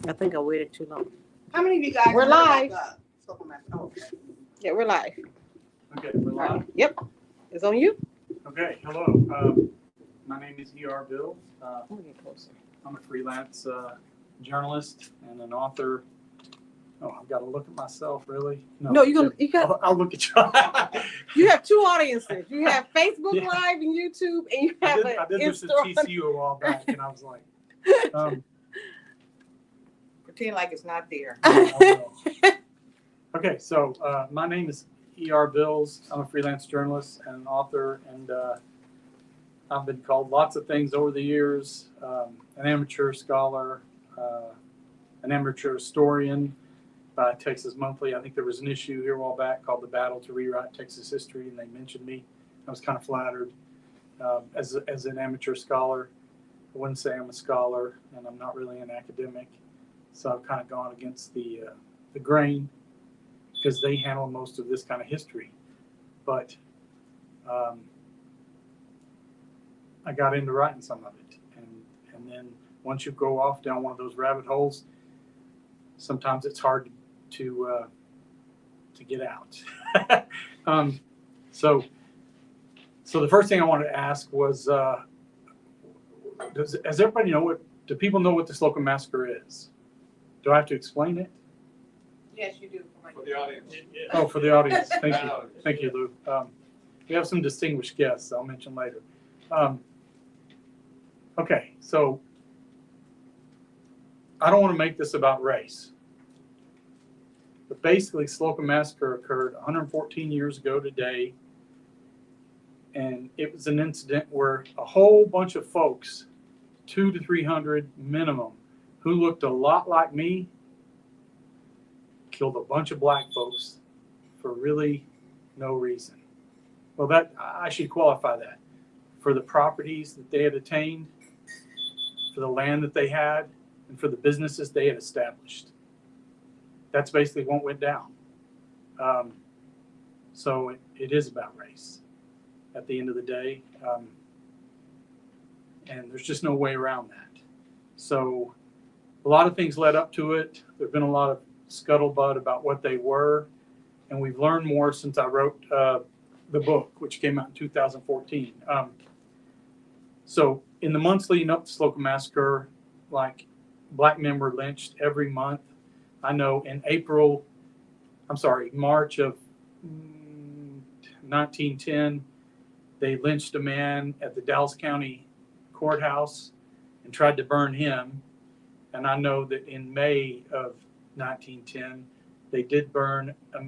I think I waited too long. How many of you guys We're know live. about the Slocum Massacre? Oh, okay. Yeah, we're live. Okay, we're live. Yep. It's on you. Okay, hello. My name is E.R. Bill. I'm gonna get closer. I'm a freelance journalist and an author. Oh, I've got to look at myself, really? No, you got. I'll look at you. You have two audiences. You have Facebook Yeah. Live and YouTube, and you I have did this at Insta. TCU a while back, and I was like, Pretend like it's not there. I will. Okay, so my name is E.R. Bills. I'm a freelance journalist and an author, and I've been called lots of things over the years. An amateur scholar, an amateur historian by Texas Monthly. I think there was an issue here a while back called The Battle to Rewrite Texas History, and they mentioned me. I was kind of flattered. As an amateur scholar, I wouldn't say I'm a scholar, and I'm not really an academic. So I've kind of gone against the grain because they handle most of this kind of history. But I got into writing some of it. And then once you go off down one of those rabbit holes, sometimes it's hard to get out. So the first thing I wanted to ask was, does everybody know do people know what the Slocum Massacre is? Do I have to explain it? Yes, you do. For the audience. Oh, for the audience. Thank you. Thank you, Lou. We have some distinguished guests I'll mention later. Okay, so I don't want to make this about race. But basically, Slocum Massacre occurred 114 years ago today. And it was an incident where a whole bunch of folks, 200 to 300 minimum, who looked a lot like me, killed a bunch of black folks for really no reason. Well, I should qualify that. For the properties that they had attained, for the land that they had, and for the businesses they had established. That's basically what went down. So it is about race at the end of the day. And there's just no way around that. So a lot of things led up to it. There've been a lot of scuttlebutt about what they were. And we've learned more since I wrote the book, which came out in 2014. So in the months leading up to Slocum Massacre, like black men were lynched every month. I know in March of 1910, they lynched a man at the Dallas County Courthouse and tried to burn him. And I know that in May of 1910, they did burn a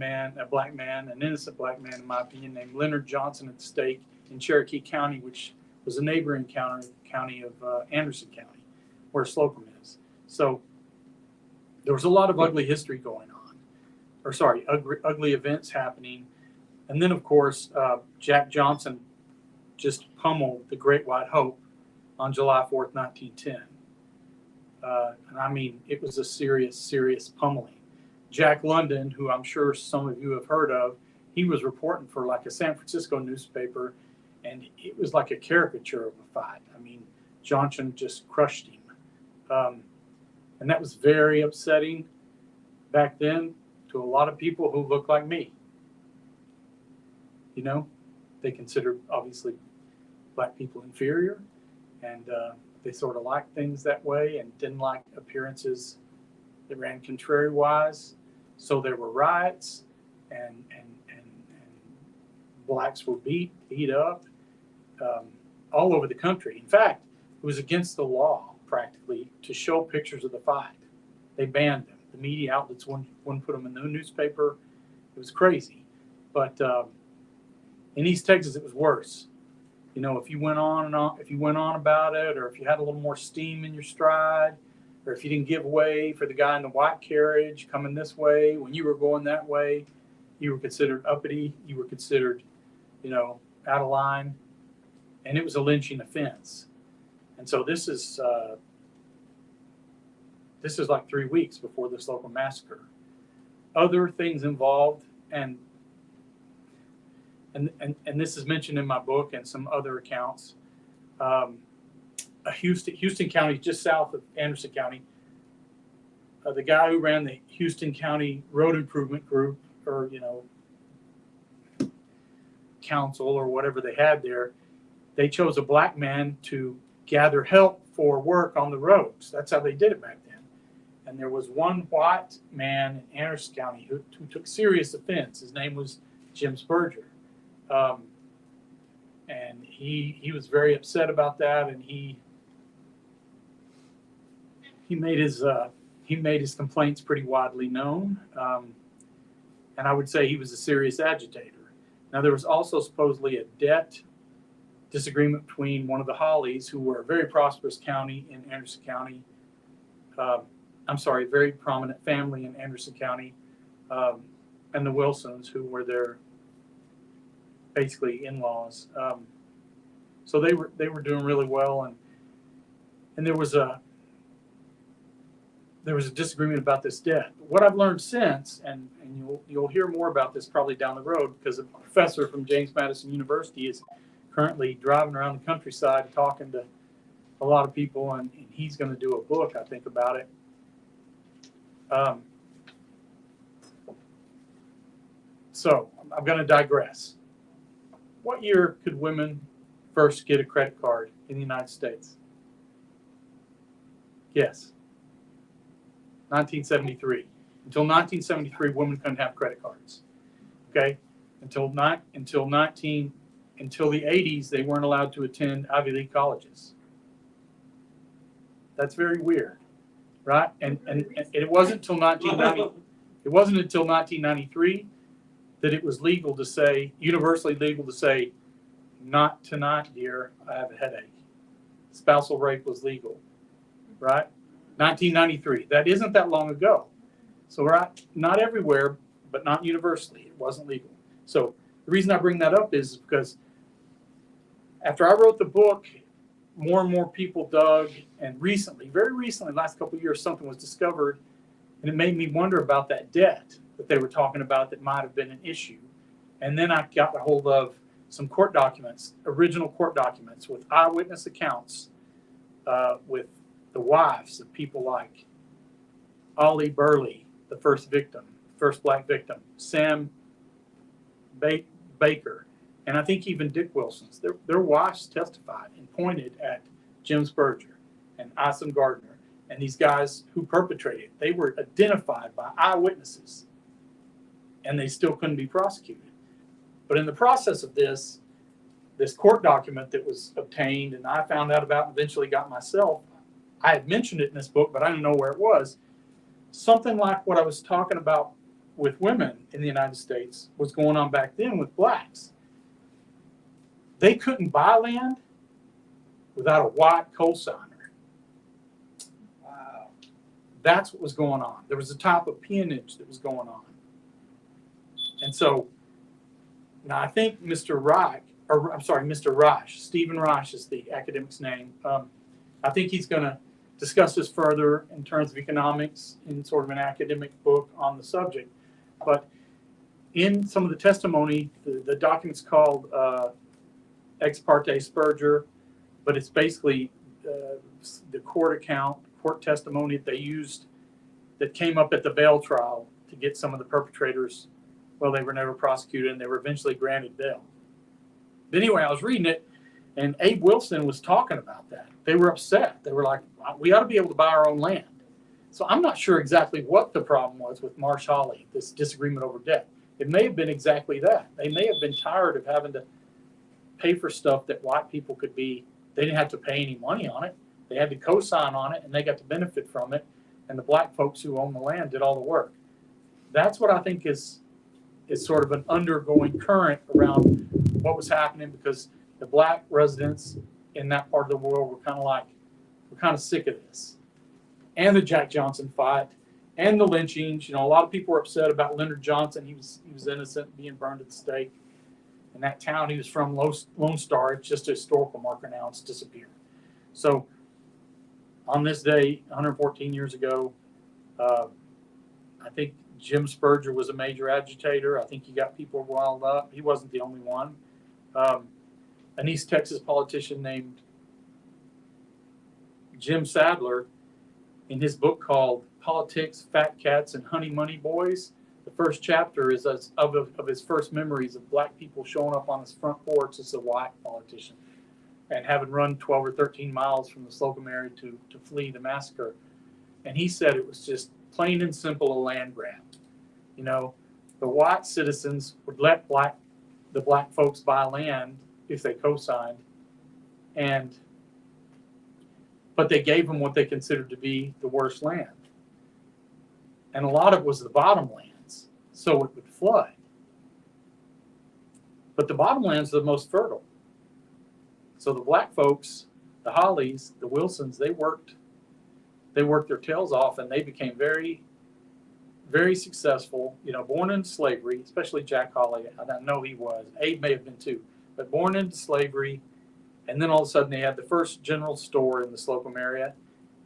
black man, an innocent black man, in my opinion, named Leonard Johnson at the stake in Cherokee County, which was a neighboring county of Anderson County, where Slocum is. So there was a lot of ugly history going on, ugly events happening. And then, of course, Jack Johnson just pummeled the Great White Hope on July 4th, 1910. And I mean, it was a serious, serious pummeling. Jack London, who I'm sure some of you have heard of, he was reporting for like a San Francisco newspaper, and it was like a caricature of a fight. I mean, Johnson just crushed him. And that was very upsetting back then to a lot of people who looked like me. You know, they considered, obviously, black people inferior, and they sort of liked things that way and didn't like appearances that ran contrary-wise. So there were riots, and blacks were beat up all over the country. In fact, it was against the law, practically, to show pictures of the fight. They banned them. The media outlets wouldn't put them in the newspaper. It was crazy. But in East Texas, it was worse. You know, if you went on about it, or if you had a little more steam in your stride, or if you didn't give way for the guy in the white carriage coming this way when you were going that way, you were considered uppity. You were considered, out of line, and it was a lynching offense. And so this is like 3 weeks before the Slocum Massacre. Other things involved, and this is mentioned in my book and some other accounts. Houston County, just south of Anderson County, the guy who ran the Houston County Road Improvement Group, or council or whatever they had there, they chose a black man to gather help for work on the roads. That's how they did it back then. And there was one white man in Anderson County who took serious offense. His name was Jim Spurger. And he was very upset about that, and he made his complaints pretty widely known. And I would say he was a serious agitator. Now, there was also supposedly a debt disagreement between one of the Hollies, who were a very prosperous county in Anderson County. Very prominent family in Anderson County, and the Wilsons, who were their basically in-laws. So they were doing really well, and there was a disagreement about this debt. What I've learned since, and you'll hear more about this probably down the road, because a professor from James Madison University is currently driving around the countryside talking to a lot of people, and he's going to do a book, I think, about it. So I'm going to digress. What year could women first get a credit card in the United States? Yes. 1973. Until 1973, women couldn't have credit cards. Okay? Until the 80s, they weren't allowed to attend Ivy League colleges. That's very weird, right? And it wasn't until 1990. It wasn't until 1993 that it was legal to say, universally legal to say, "Not tonight, dear. I have a headache." Spousal rape was legal, right? 1993. That isn't that long ago. So not everywhere, but not universally. It wasn't legal. So the reason I bring that up is because after I wrote the book, more and more people dug, and very recently, last couple of years, something was discovered, and it made me wonder about that debt that they were talking about that might have been an issue. And then I got a hold of some court documents, original court documents with eyewitness accounts, with the wives of people like Ollie Burley, the first black victim, Sam Baker, and I think even Dick Wilson's. Their wives testified and pointed at Jim Spurger and Isom Gardner and these guys who perpetrated. They were identified by eyewitnesses, and they still couldn't be prosecuted. But in the process of this court document that was obtained and I found out about and eventually got myself, I had mentioned it in this book, but I didn't know where it was. Something like what I was talking about with women in the United States was going on back then with blacks. They couldn't buy land without a white cosigner. Wow. That's what was going on. There was a type of peonage that was going on. And so now I think Mr. Reich, Stephen Reich is the academic's name. I think he's going to discuss this further in terms of economics in sort of an academic book on the subject. But in some of the testimony, the document's called Ex parte Spurger, but it's basically the court testimony that they used that came up at the bail trial to get some of the perpetrators. Well, they were never prosecuted, and they were eventually granted bail. But anyway, I was reading it, and Abe Wilson was talking about that. They were upset. They were like, we ought to be able to buy our own land. So I'm not sure exactly what the problem was with Marsh Holly, this disagreement over debt. It may have been exactly that. They may have been tired of having to pay for stuff that white people they didn't have to pay any money on it. They had to co-sign on it, and they got to benefit from it. And the black folks who owned the land did all the work. That's what I think is sort of an undergoing current around what was happening, because the black residents in that part of the world were kind of sick of this. And the Jack Johnson fight and the lynchings. A lot of people were upset about Leonard Johnson. He was innocent, being burned at the stake. In that town he was from, Lone Star, it's just a historical marker now. It's disappeared. So on this day, 114 years ago, I think Jim Spurger was a major agitator. I think he got people riled up. He wasn't the only one. An East Texas politician named Jim Sadler, in his book called Politics, Fat Cats, and Honey Money Boys. The first chapter is of his first memories of black people showing up on his front porch as a white politician and having run 12 or 13 miles from the Slocum area to flee the massacre. And he said it was just plain and simple a land grab. You know, the white citizens would let the black folks buy land if they co-signed, but they gave them what they considered to be the worst land. And a lot of it was the bottomlands, so it would flood. But the bottomlands are the most fertile. So the black folks, the Hollies, the Wilsons, they worked their tails off, and they became very, very successful. You know, born into slavery, especially Jack Holly. I know he was. Abe may have been too, but born into slavery, and then all of a sudden they had the first general store in the Slocum area.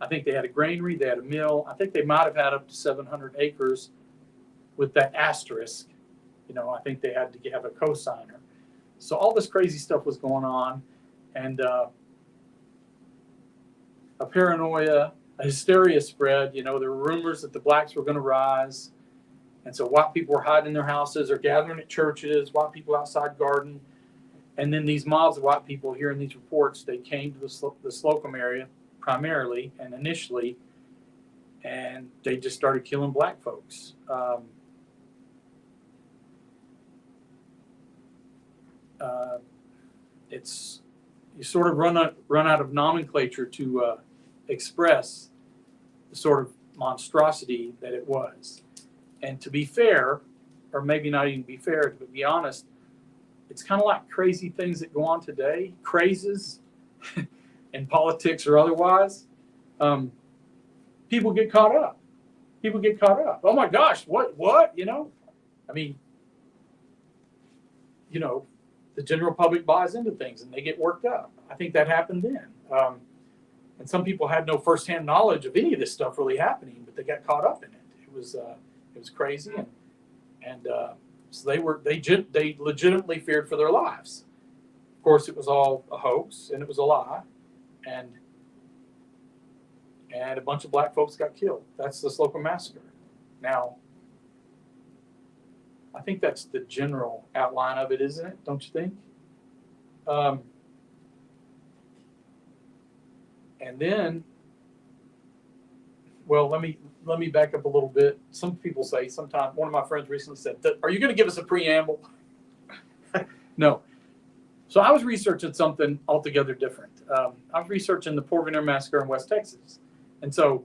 I think they had a granary, they had a mill. I think they might have had up to 700 acres with that asterisk. You know, I think they had to have a cosigner. So all this crazy stuff was going on, and a paranoia, a hysteria spread. You know, there were rumors that the blacks were going to rise. And so white people were hiding in their houses or gathering at churches, white people outside garden. And then these mobs of white people, hearing these reports, they came to the Slocum area primarily and initially, and they just started killing black folks. You sort of run out of nomenclature to express the sort of monstrosity that it was. And to be fair, or maybe not even be fair, but be honest, it's kind of like crazy things that go on today, crazes in politics or otherwise. People get caught up. Oh my gosh, what? You know, I mean, you know, the general public buys into things and they get worked up. I think that happened then. And some people had no firsthand knowledge of any of this stuff really happening, but they got caught up in it. It was crazy, and so they legitimately feared for their lives. Of course, it was all a hoax and it was a lie, and a bunch of black folks got killed. That's the Slocum Massacre. Now, I think that's the general outline of it, isn't it? Don't you think? And then, well, let me back up a little bit. Some people say, sometimes, one of my friends recently said, "Are you going to give us a preamble?" No. So I was researching something altogether different. I was researching the Porvenir Massacre in West Texas. And so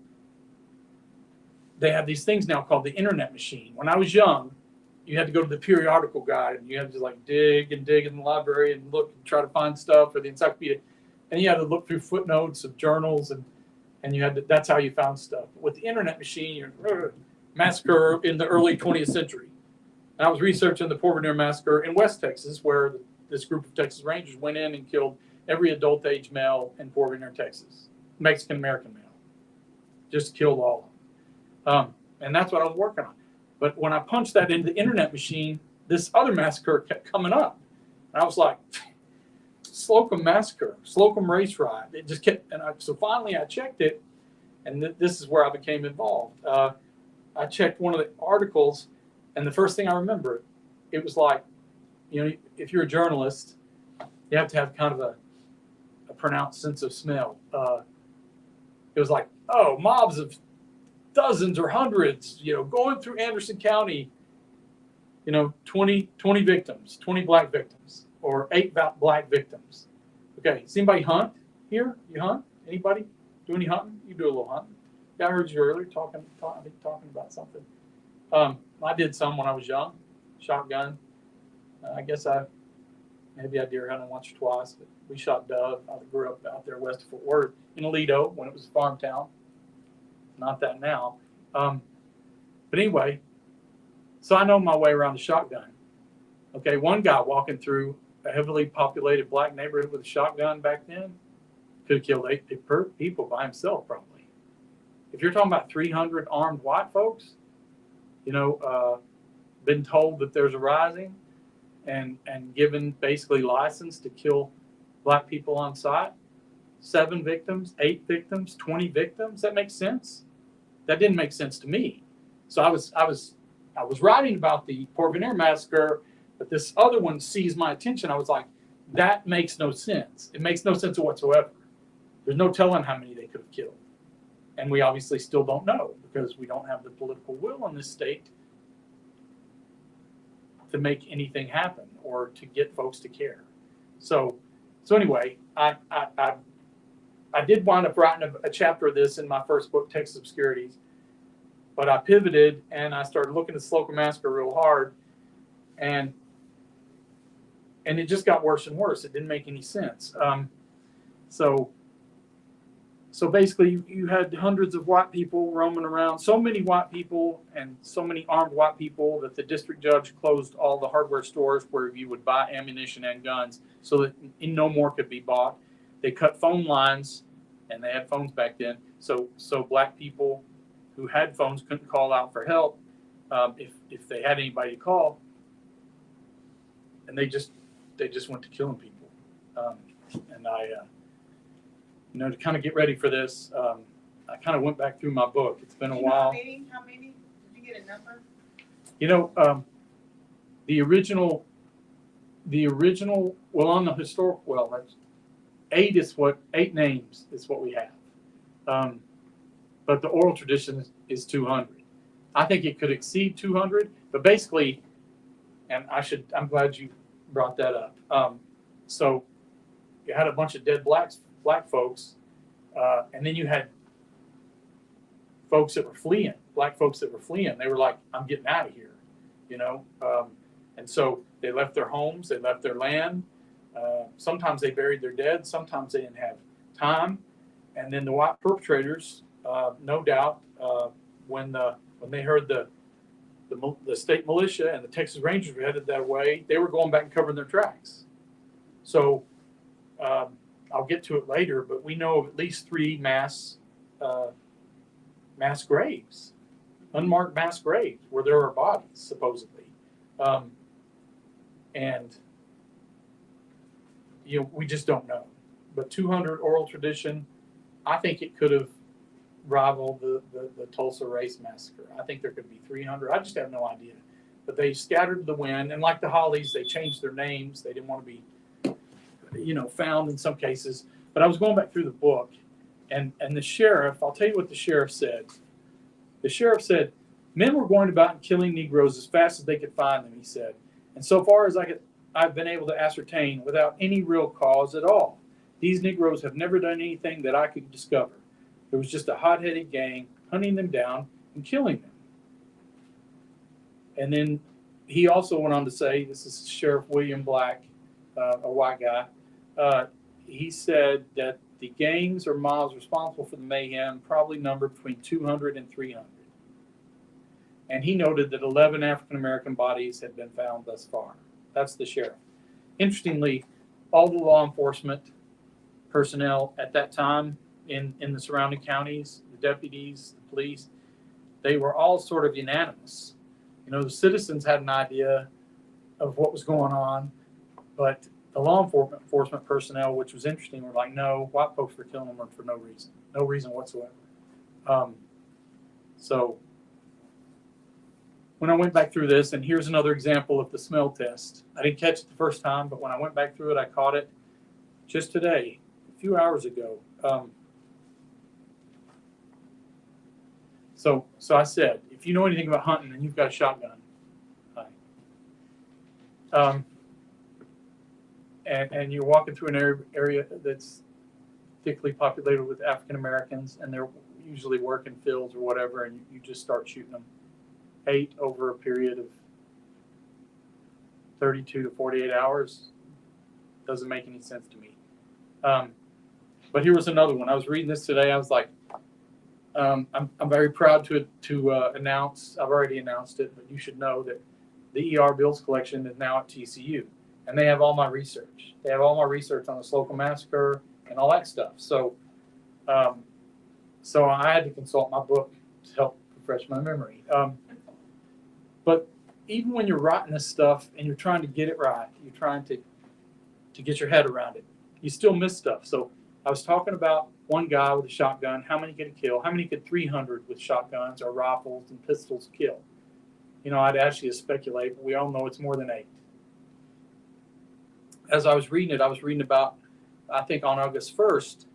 they have these things now called the Internet Machine. When I was young, you had to go to the periodical guide, and you had to like dig in the library and look and try to find stuff, or the encyclopedia. And you had to look through footnotes of journals, and you had to, that's how you found stuff. With the Internet Machine, you're massacre in the early 20th century. And I was researching the Porvenir Massacre in West Texas, where this group of Texas Rangers went in and killed every adult age male in Porvenir, Texas, Mexican American male. Just killed all of them. And that's what I was working on. But when I punched that into the Internet Machine, this other massacre kept coming up. And I was like, Slocum Massacre, Slocum Race Riot. It just kept, so finally I checked it, and this is where I became involved. I checked one of the articles, and the first thing I remember, it was like, you know, if you're a journalist, you have to have kind of a pronounced sense of smell. It was like, oh, mobs of dozens or hundreds, you know, going through Anderson County, you know, 20 victims, 20 black victims, or 8 black victims. Okay, does anybody hunt here? You hunt? Anybody do any hunting? You do a little hunting. Yeah, I heard you earlier talking about something. I did some when I was young, shotgun. I guess maybe I deer hunted once or twice, but we shot dove. I grew up out there west of Fort Worth in Aledo when it was a farm town. Not that now. But anyway, so I know my way around the shotgun. Okay, one guy walking through a heavily populated black neighborhood with a shotgun back then could have killed 8 people by himself, probably. If you're talking about 300 armed white folks, you know, been told that there's a rising and given basically license to kill black people on sight, 7 victims, 8 victims, 20 victims, that makes sense? that didn't make sense to me. So I was writing about the Porvenir massacre, but this other one seized my attention. I was like, that makes no sense. It makes no sense whatsoever. There's no telling how many they could have killed. And we obviously still don't know because we don't have the political will in this state to make anything happen or to get folks to care. So anyway, I did wind up writing a chapter of this in my first book, Texas Obscurities, but I pivoted and I started looking at Slocum Massacre real hard, and it just got worse and worse. It didn't make any sense. So basically, you had hundreds of white people roaming around, so many white people and so many armed white people that the district judge closed all the hardware stores where you would buy ammunition and guns so that no more could be bought. They cut phone lines, and they had phones back then, so black people who had phones couldn't call out for help if they had anybody to call, and they just went to killing people. And I to kind of get ready for this, I kind of went back through my book. It's been a while. How many? Did you get a number? The original, well, on the historical, well, that's eight names is what we have. But the oral tradition is 200. I think it could exceed 200, but basically, and I'm glad you brought that up. So you had a bunch of dead black folks, and then you had folks that were fleeing, black folks that were fleeing. They were like, I'm getting out of here, and so they left their homes, they left their land. Sometimes they buried their dead, sometimes they didn't have time. And then the white perpetrators, no doubt, when they heard the state militia and the Texas Rangers were headed that way, they were going back and covering their tracks. So I'll get to it later, but we know of at least 3 mass graves, unmarked mass graves, where there are bodies, supposedly. And we just don't know. But 200 oral tradition, I think it could have rivaled the Tulsa Race Massacre. I think there could be 300. I just have no idea. But they scattered the wind, and like the Hollies, they changed their names. They didn't want to be found in some cases. But I was going back through the book, and the sheriff, I'll tell you what the sheriff said. The sheriff said, men were going about and killing Negroes as fast as they could find them, he said. And so far as I've been able to ascertain, without any real cause at all. These Negroes have never done anything that I could discover. There was just a hot-headed gang hunting them down and killing them. And then he also went on to say, this is Sheriff William Black, a white guy, he said that the gangs or mobs responsible for the mayhem probably numbered between 200 and 300. And he noted that 11 African-American bodies had been found thus far. That's the sheriff. Interestingly, all the law enforcement personnel at that time in the surrounding counties, the deputies, the police, they were all sort of unanimous. The citizens had an idea of what was going on, but the law enforcement personnel, which was interesting, were like, no, white folks were killing them for no reason whatsoever. So when I went back through this, and here's another example of the smell test. I didn't catch it the first time, but when I went back through it, I caught it just today, a few hours ago. So I said, if you know anything about hunting and you've got a shotgun, and you're walking through an area that's thickly populated with African Americans, and they're usually working fields or whatever, and you just start shooting them 8 over a period of 32 to 48 hours, doesn't make any sense to me. But here was another one. I was reading this today. I was like, I'm very proud to announce, I've already announced it, but you should know that the ER Bills collection is now at TCU. And they have all my research. They have all my research on the Slocum Massacre and all that stuff. So I had to consult my book to help refresh my memory. But even when you're writing this stuff and you're trying to get it right, you're trying to get your head around it, you still miss stuff. So I was talking about one guy with a shotgun, how many could he kill? How many could 300 with shotguns or rifles and pistols kill? You know, I'd ask you to speculate, but we all know it's more than 8. As I was reading it, I was reading about, I think on August 1st,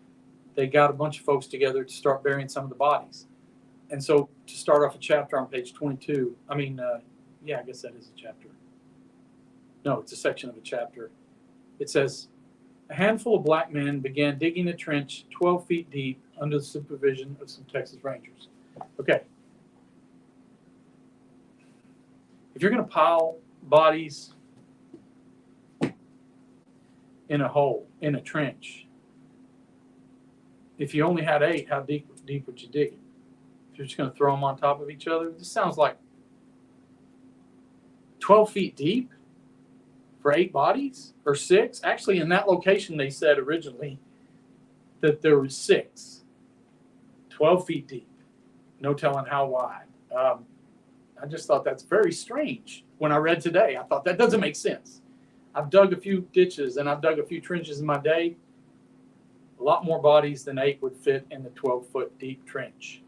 they got a bunch of folks together to start burying some of the bodies. And so to start off a chapter on page 22, I guess that is a chapter. No, it's a section of a chapter. It says, a handful of black men began digging a trench 12 feet deep under the supervision of some Texas Rangers. Okay. If you're going to pile bodies in a hole, in a trench, if you only had 8, how deep would you dig it? If you're just going to throw them on top of each other, this sounds like 12 feet deep for 8 bodies or 6. Actually, in that location, they said originally that there was 6, 12 feet deep. No telling how wide. I just thought that's very strange. When I read today, I thought that doesn't make sense. I've dug a few ditches and I've dug a few trenches in my day. A lot more bodies than 8 would fit in the 12-foot deep trench.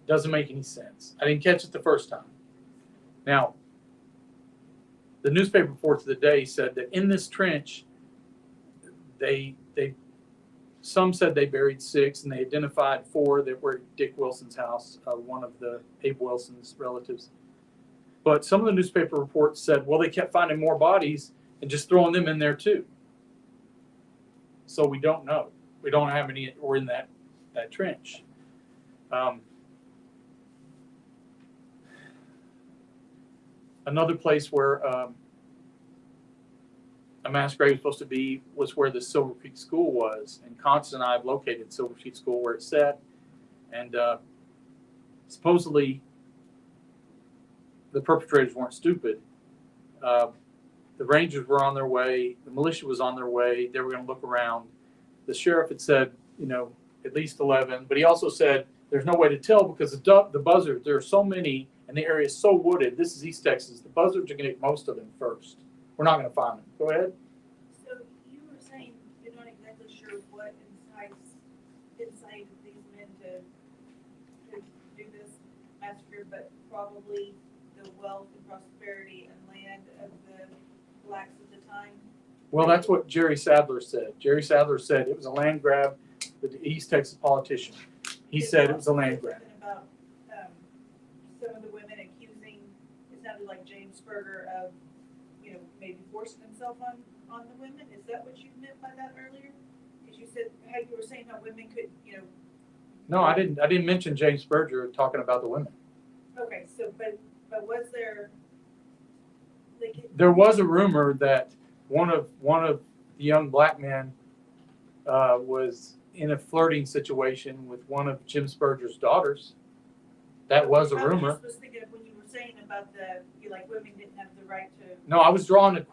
Doesn't make any sense. I didn't catch it the first time. Now, the newspaper reports of the day said that in this trench, some said they buried 6, and they identified 4 that were at Dick Wilson's house, one of the Abe Wilson's relatives. But some of the newspaper reports said, well, they kept finding more bodies and just throwing them in there too. So we don't know. We don't have any that were in that trench. Another place where a mass grave was supposed to be was where the Silver Creek School was. And Constance and I have located Silver Creek School where it's set. And supposedly the perpetrators weren't stupid. The Rangers were on their way. The militia was on their way. They were going to look around. The sheriff had said, at least 11. But he also said there's no way to tell because the buzzards, there are so many and the area is so wooded. This is East Texas. The buzzards are going to get most of them first. We're not going to find them. Go ahead. So you were saying you're not exactly sure what incited these men to do this massacre, but probably the wealth and prosperity and land of the blacks at the time. Well, that's what Jerry Sadler said. Jerry Sadler said it was a land grab. The East Texas politician. He said it was a land grab. About some of the women accusing, it sounded like James Berger of, maybe forcing himself on the women. Is that what you meant by that earlier? Because you said how you were saying how women could, No, I didn't mention James Berger talking about the women. Okay, so but was there? There was a rumor that one of the young black men was in a flirting situation with one of Jim Berger's daughters. That was a rumor. I was thinking of when you were saying about women didn't have the right to. No, I was trying to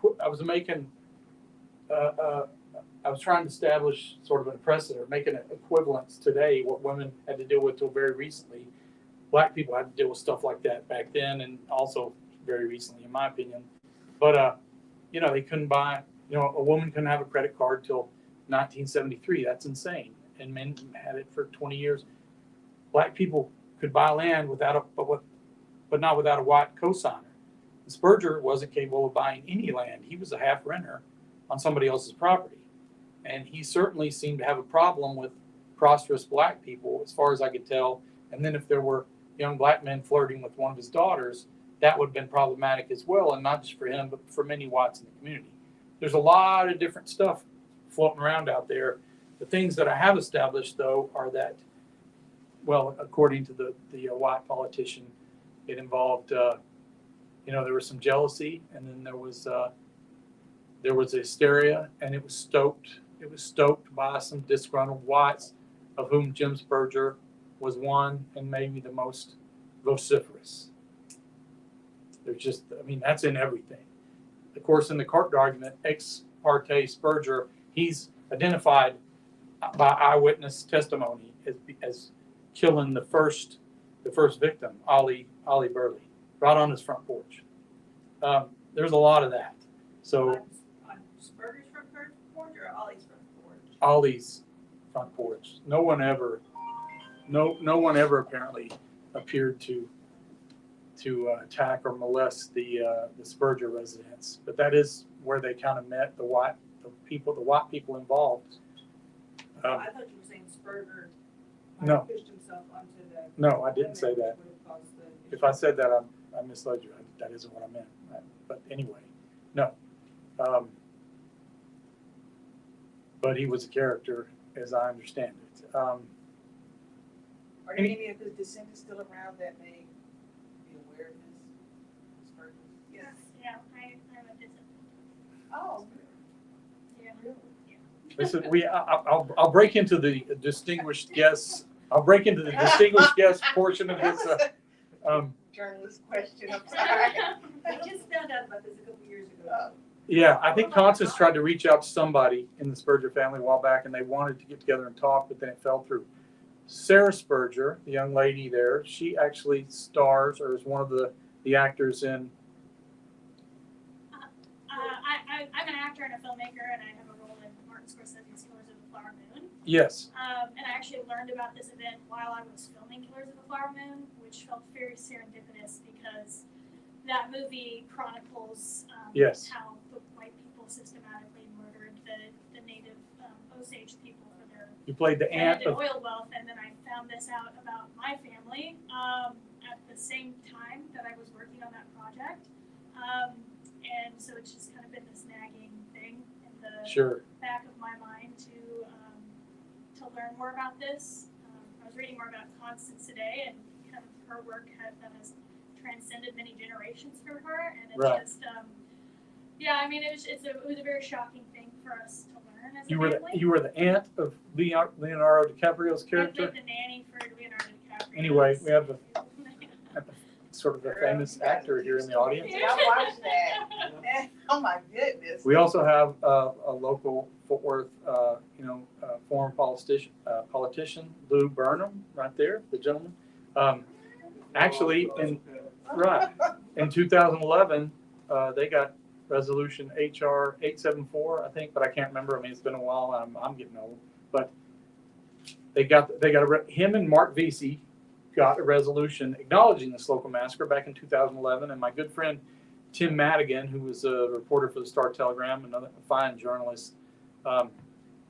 establish sort of a precedent, making an equivalence today, what women had to deal with till very recently. Black people had to deal with stuff like that back then and also very recently, in my opinion. But, they couldn't buy, a woman couldn't have a credit card till 1973. That's insane. And men had it for 20 years. Black people could buy land but not without a white cosigner. Berger wasn't capable of buying any land. He was a half renter on somebody else's property. And he certainly seemed to have a problem with prosperous black people, as far as I could tell. And then if there were young black men flirting with one of his daughters, that would have been problematic as well, and not just for him, but for many whites in the community. There's a lot of different stuff floating around out there. The things that I have established, though, are that, well, according to the white politician, it involved, there was some jealousy, and then there was hysteria, and it was stoked. It was stoked by some disgruntled whites, of whom Jim Berger was one, and maybe the most vociferous. That's in everything. Of course, in the court argument, ex parte Berger, he's identified by eyewitness testimony as killing the first victim, Ollie Burley, right on his front porch. There's a lot of that. So On Berger's front porch or Ollie's front porch? Ollie's front porch. No one ever apparently appeared to attack or molest the Spurger residents. But that is where they kind of met the white people involved. I thought you were saying Spurger No. pushed himself onto the. No, I didn't say that. Which would have caused the If I said that, I misled you. That isn't what I meant. But anyway, no. But he was a character, as I understand it. Are there any of his descendants still around that may be aware of this? Spurgeon? Yes. Yeah, I'm a discipline. Oh, Yeah. really? Listen, I'll break into the distinguished guests. I'll break into the distinguished guest portion of this. Journalist question, I'm sorry. I just found out about this a couple years ago. Oh. Yeah, I think Constance tried to reach out to somebody in the Spurger family a while back, and they wanted to get together and talk, but then it fell through. Sarah Spurger, the young lady there, she actually stars or is one of the actors in. I'm an actor and a filmmaker, and I have a role in Martin Scorsese's Killers of the Flower Moon. Yes. And I actually learned about this event while I was filming Killers of the Flower Moon, which felt very serendipitous because that movie chronicles Yes. how the white people systematically murdered the native Osage people for their You played the aunt and of. oil wealth, and then I found this out about my family at the same time that I was working on that project. And so it's just kind of been this nagging thing in the Sure. back of my mind to learn more about this. I was reading more about Constance today, and kind of her work that has transcended many generations for her, and it's Right. just yeah. I mean, it was a very shocking thing for us to learn as a You family. were the aunt of Leonardo DiCaprio's I character. played the nanny for Leonardo DiCaprio. Anyway, we have sort of a famous actor here in the audience. I watched that. Oh my goodness. We also have a local Fort Worth, former politician, Lou Burnham, right there, the gentleman. Actually, in 2011, they got resolution HR 874, I think, but I can't remember. I mean, it's been a while. I'm getting old, but him and Mark Vesey got a resolution acknowledging the Slocum Massacre back in 2011, and my good friend Tim Madigan, who was a reporter for the Star-Telegram, another fine journalist,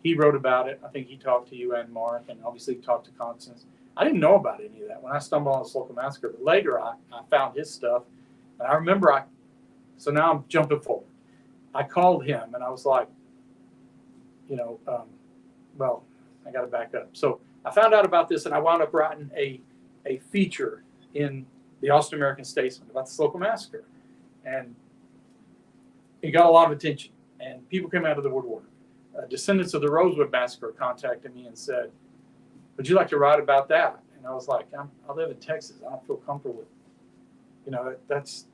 he wrote about it. I think he talked to you and Mark, and obviously talked to Constance. I didn't know about any of that when I stumbled on the Slocum Massacre, but later I found his stuff, and I remember so now I'm jumping forward. I called him, and I was like, well, I got to back up. So I found out about this, and I wound up writing a feature in the Austin American Statesman about the Slocum Massacre. And it got a lot of attention, and people came out of the woodwork. Descendants of the Rosewood Massacre contacted me and said, would you like to write about that? And I was like, I live in Texas. I don't feel comfortable with, that's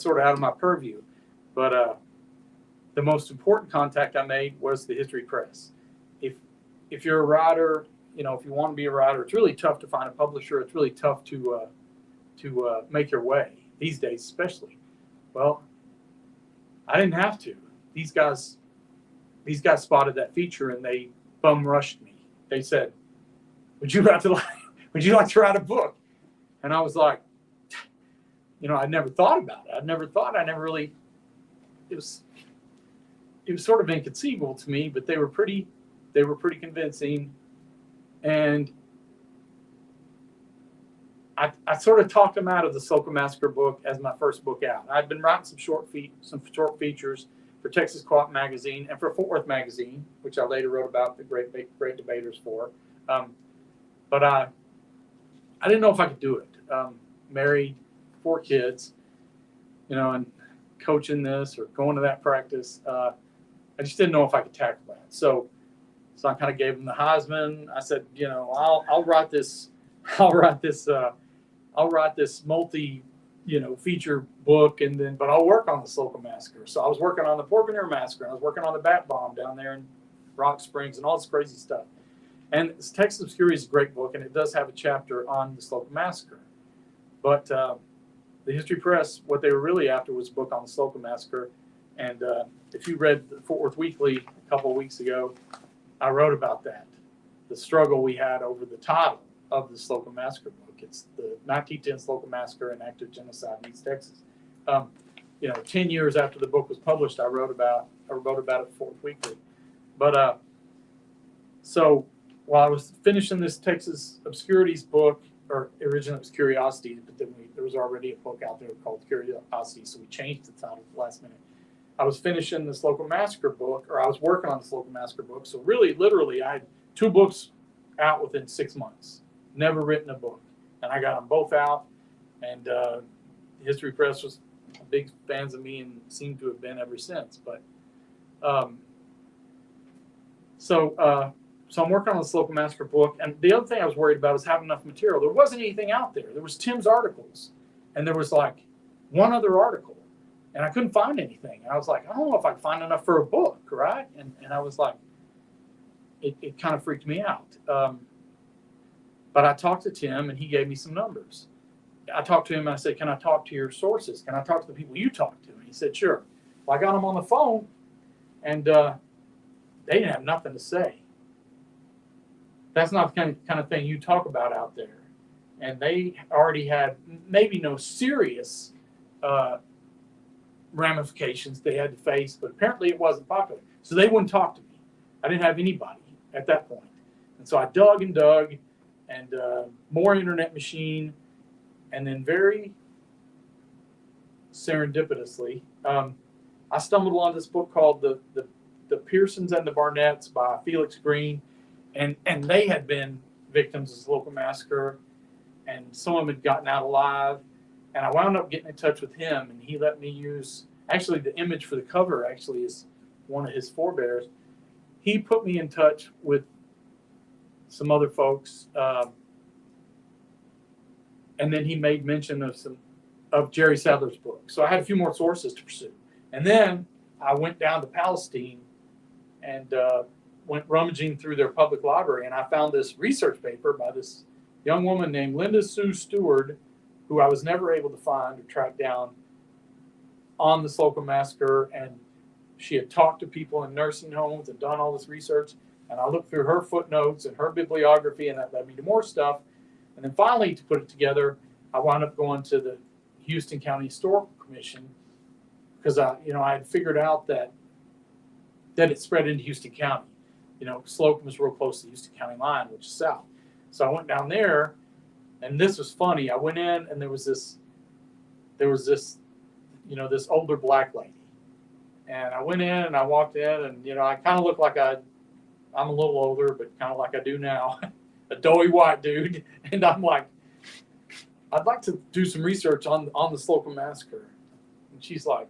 sort of out of my purview. But the most important contact I made was the History Press. If you're a writer, if you want to be a writer, it's really tough to find a publisher. It's really tough to make your way these days, especially. Well, I didn't have to. These guys spotted that feature and they bum rushed me. They said, would you like to write a book? And I was like, I never thought about it. It was sort of inconceivable to me, but they were pretty convincing. And I sort of talked them out of the Slocum Massacre book as my first book out. I'd been writing some short features for Texas Co-op Magazine and for Fort Worth Magazine, which I later wrote about the great debaters for. But I didn't know if I could do it. Married, 4 kids, and coaching this or going to that practice. I just didn't know if I could tackle that. So I kind of gave them the Heisman. I said, I'll write this multi, feature book, but I'll work on the Slocum Massacre. So I was working on the Porvenir Massacre, and I was working on the Bat Bomb down there in Rock Springs and all this crazy stuff. And Texas Obscurity is a great book, and it does have a chapter on the Slocum Massacre. But the History Press, what they were really after was a book on the Slocum Massacre. And if you read the Fort Worth Weekly a couple of weeks ago, I wrote about that. the struggle we had over the title of the Slocum Massacre book. It's the 1910 Slocum Massacre and Active Genocide in East Texas. 10 years after the book was published, I wrote about it for Fourth Weekly. But so while I was finishing this Texas Obscurities book, or originally it was Curiosities, but then there was already a book out there called Curiosities, so we changed the title at the last minute. I was finishing the Slocum Massacre book, or I was working on the Slocum Massacre book. So really, literally, I had 2 books out within 6 months. Never written a book, and I got them both out. And History Press was big fans of me and seem to have been ever since. But so I'm working on the Slocum Massacre book, and the other thing I was worried about was having enough material. There wasn't anything out there. There was Tim's articles, and there was like one other article, and I couldn't find anything. And I was like, I don't know if I can find enough for a book, right? And I was like, it kind of freaked me out. But I talked to Tim, and he gave me some numbers. I talked to him, and I said, can I talk to your sources? Can I talk to the people you talked to? And he said, sure. Well, I got them on the phone, and they didn't have nothing to say. That's not the kind of thing you talk about out there. And they already had maybe no serious ramifications they had to face, but apparently it wasn't popular. So they wouldn't talk to me. I didn't have anybody at that point. And so I dug and dug, and more Internet Machine, and then very serendipitously, I stumbled on this book called The Pearsons and the Barnetts by Felix Green, and they had been victims of the Slocum Massacre, and some of them had gotten out alive, and I wound up getting in touch with him, and he let me use, actually the image for the cover actually is one of his forebears. He put me in touch with some other folks, and then he made mention of Jerry Sadler's book. So I had a few more sources to pursue. And then I went down to Palestine and went rummaging through their public library, and I found this research paper by this young woman named Linda Sue Stewart, who I was never able to find or track down, on the Slocum Massacre. And she had talked to people in nursing homes and done all this research. And I looked through her footnotes and her bibliography, and that led me to more stuff. And then finally, to put it together, I wound up going to the Houston County Historical Commission, because I had figured out that it spread into Houston County. Slocum is real close to the Houston County line, which is south. So I went down there, and this was funny. I went in, and there was this, this older black lady. And I went in, and I walked in, and, I kind of looked like I'm a little older, but kind of like I do now, a doughy white dude. And I'm like, I'd like to do some research on the Slocum Massacre. And she's like,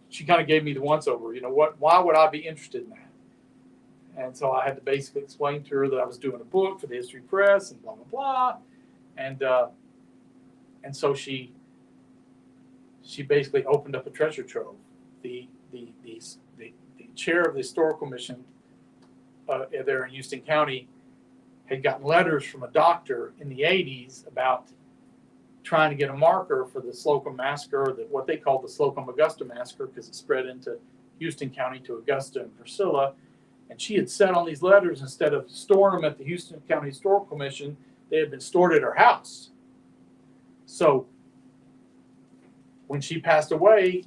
she kind of gave me the once over, why would I be interested in that? And so I had to basically explain to her that I was doing a book for the History Press and blah, blah, blah. And so she basically opened up a treasure trove. The chair of the Historical Commission there in Houston County had gotten letters from a doctor in the 80s about trying to get a marker for the Slocum Massacre, or what they called the Slocum-Augusta Massacre, because it spread into Houston County to Augusta and Percilla. And she had set on these letters, instead of storing them at the Houston County Historical Commission, they had been stored at her house. So when she passed away,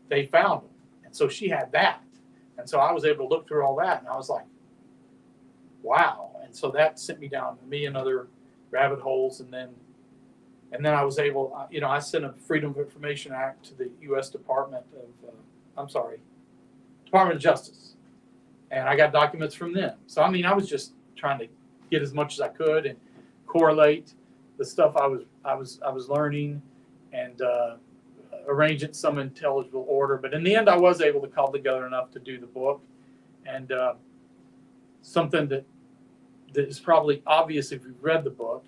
they found them. And so she had that. And so I was able to look through all that, and I was like, wow. And so that sent me down a million other rabbit holes. And then I was able, I sent a Freedom of Information Act to the U.S. Department of Justice. And I got documents from them. So, I was just trying to get as much as I could and correlate the stuff I was learning and arrange it in some intelligible order. But in the end, I was able to cobble together enough to do the book. And something that is probably obvious if you've read the book,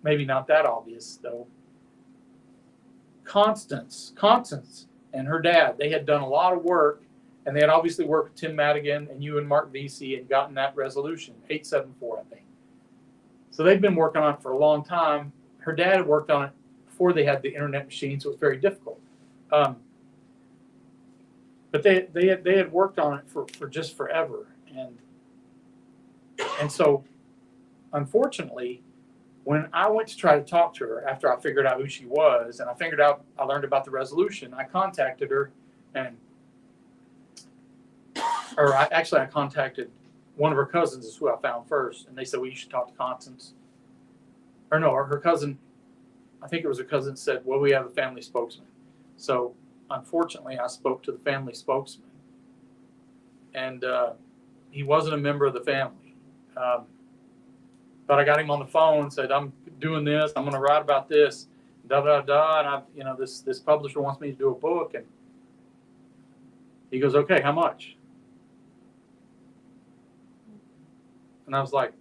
maybe not that obvious though. Constance and her dad, they had done a lot of work, and they had obviously worked with Tim Madigan and you and Mark Vesey and gotten that resolution, 874, I think. So they'd been working on it for a long time. Her dad had worked on it before they had the Internet Machine, so it was very difficult. but they had worked on it for just forever, and so unfortunately, when I went to try to talk to her after I figured out who she was and I learned about the resolution, I contacted her I contacted one of her cousins is who I found first, and they said, well, you should talk to Constance. Or no, her cousin, I think it was her cousin, said, well, we have a family spokesman. So unfortunately, I spoke to the family spokesman, and he wasn't a member of the family. But I got him on the phone and said, I'm doing this, I'm going to write about this, and this publisher wants me to do a book. And he goes, okay, how much? And I was like,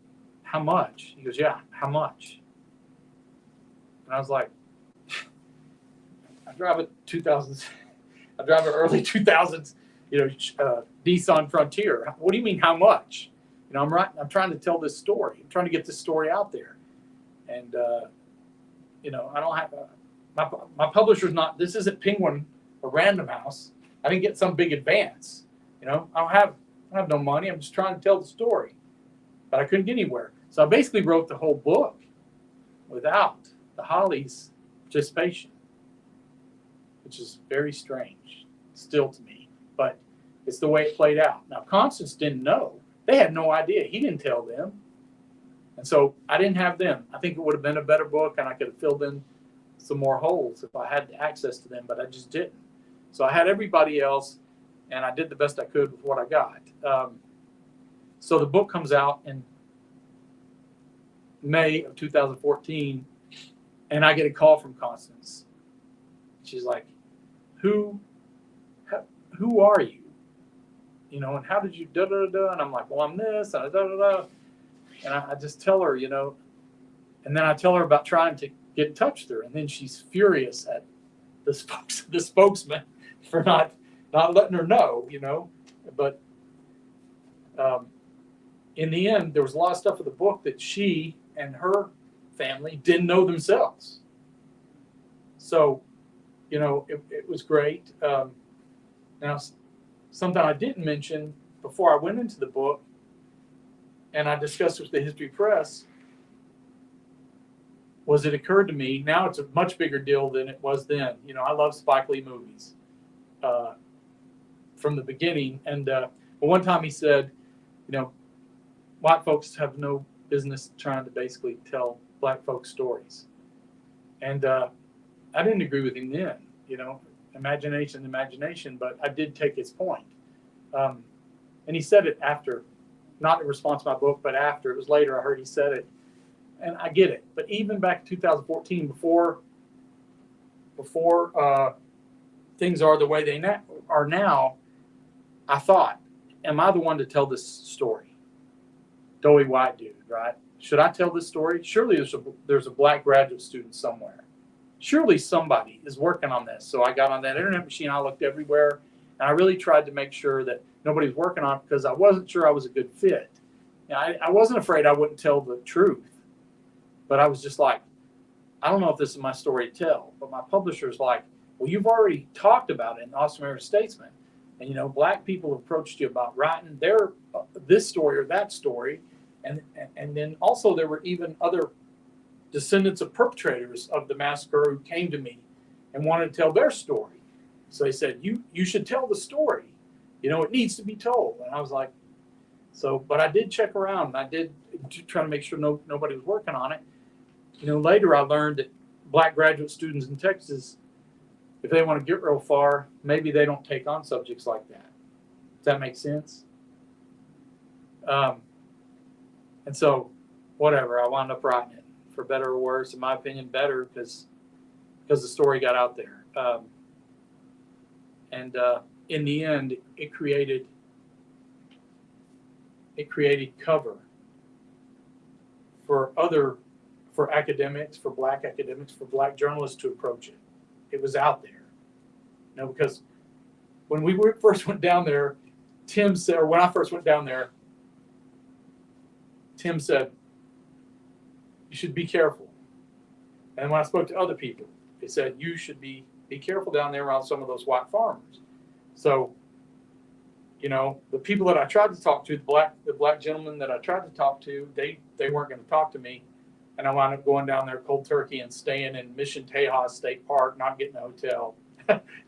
how much? He goes, yeah, how much? And I was like, I drive a early 2000s, Nissan Frontier. What do you mean, how much? I'm trying to tell this story. I'm trying to get this story out there. And, I don't have my publisher's not, this isn't Penguin or Random House. I didn't get some big advance. I don't have no money. I'm just trying to tell the story. But I couldn't get anywhere. So I basically wrote the whole book without the Hollies' participation, which is very strange still to me. But it's the way it played out. Now, Constance didn't know. They had no idea. He didn't tell them. And so I didn't have them. I think it would have been a better book, and I could have filled in some more holes if I had access to them, but I just didn't. So I had everybody else, and I did the best I could with what I got. So the book comes out in May of 2014, and I get a call from Constance. She's like, who are you? And how did you da-da-da-da? And I'm like, well, I'm this, and da-da-da-da. And I just tell her, and then I tell her about trying to get in touch with her. And then she's furious at the spokesman for not letting her know, But in the end, there was a lot of stuff in the book that she and her family didn't know themselves. So, it was great. Now, something I didn't mention before I went into the book, and I discussed with the History Press, was it occurred to me, now it's a much bigger deal than it was then. I love Spike Lee movies from the beginning. And one time he said, white folks have no business trying to basically tell black folks stories. And I didn't agree with him then, imagination, but I did take his point. And he said it after, not in response to my book, but after. It was later I heard he said it. And I get it. But even back in 2014, before things are the way they are now, I thought, am I the one to tell this story? Doughy white dude, right? Should I tell this story? Surely there's a black graduate student somewhere. Surely somebody is working on this. So I got on that internet machine. I looked everywhere, and I really tried to make sure that nobody was working on it because I wasn't sure I was a good fit. I wasn't afraid I wouldn't tell the truth, but I was just like, I don't know if this is my story to tell. But my publisher's like, well, you've already talked about it in Austin American Statesman. And, black people approached you about writing their this story or that story. And then also there were even other descendants of perpetrators of the massacre who came to me and wanted to tell their story. So they said, you should tell the story. It needs to be told. And I was like, but I did check around, and I did try to make sure nobody was working on it. Later I learned that black graduate students in Texas, if they want to get real far, maybe they don't take on subjects like that. Does that make sense? And so, whatever, I wound up writing it, for better or worse. In my opinion, better because the story got out there. And in the end, it created cover for academics, for black academics, for black journalists to approach it. It was out there, because when we first went down there, Tim said, or when I first went down there, Tim said, you should be careful. And when I spoke to other people, they said, you should be careful down there around some of those white farmers. So you know, the people that I tried to talk to, the black gentlemen that I tried to talk to, they weren't going to talk to me. And I wound up going down there cold turkey and staying in Mission Tejas State Park, not getting a hotel,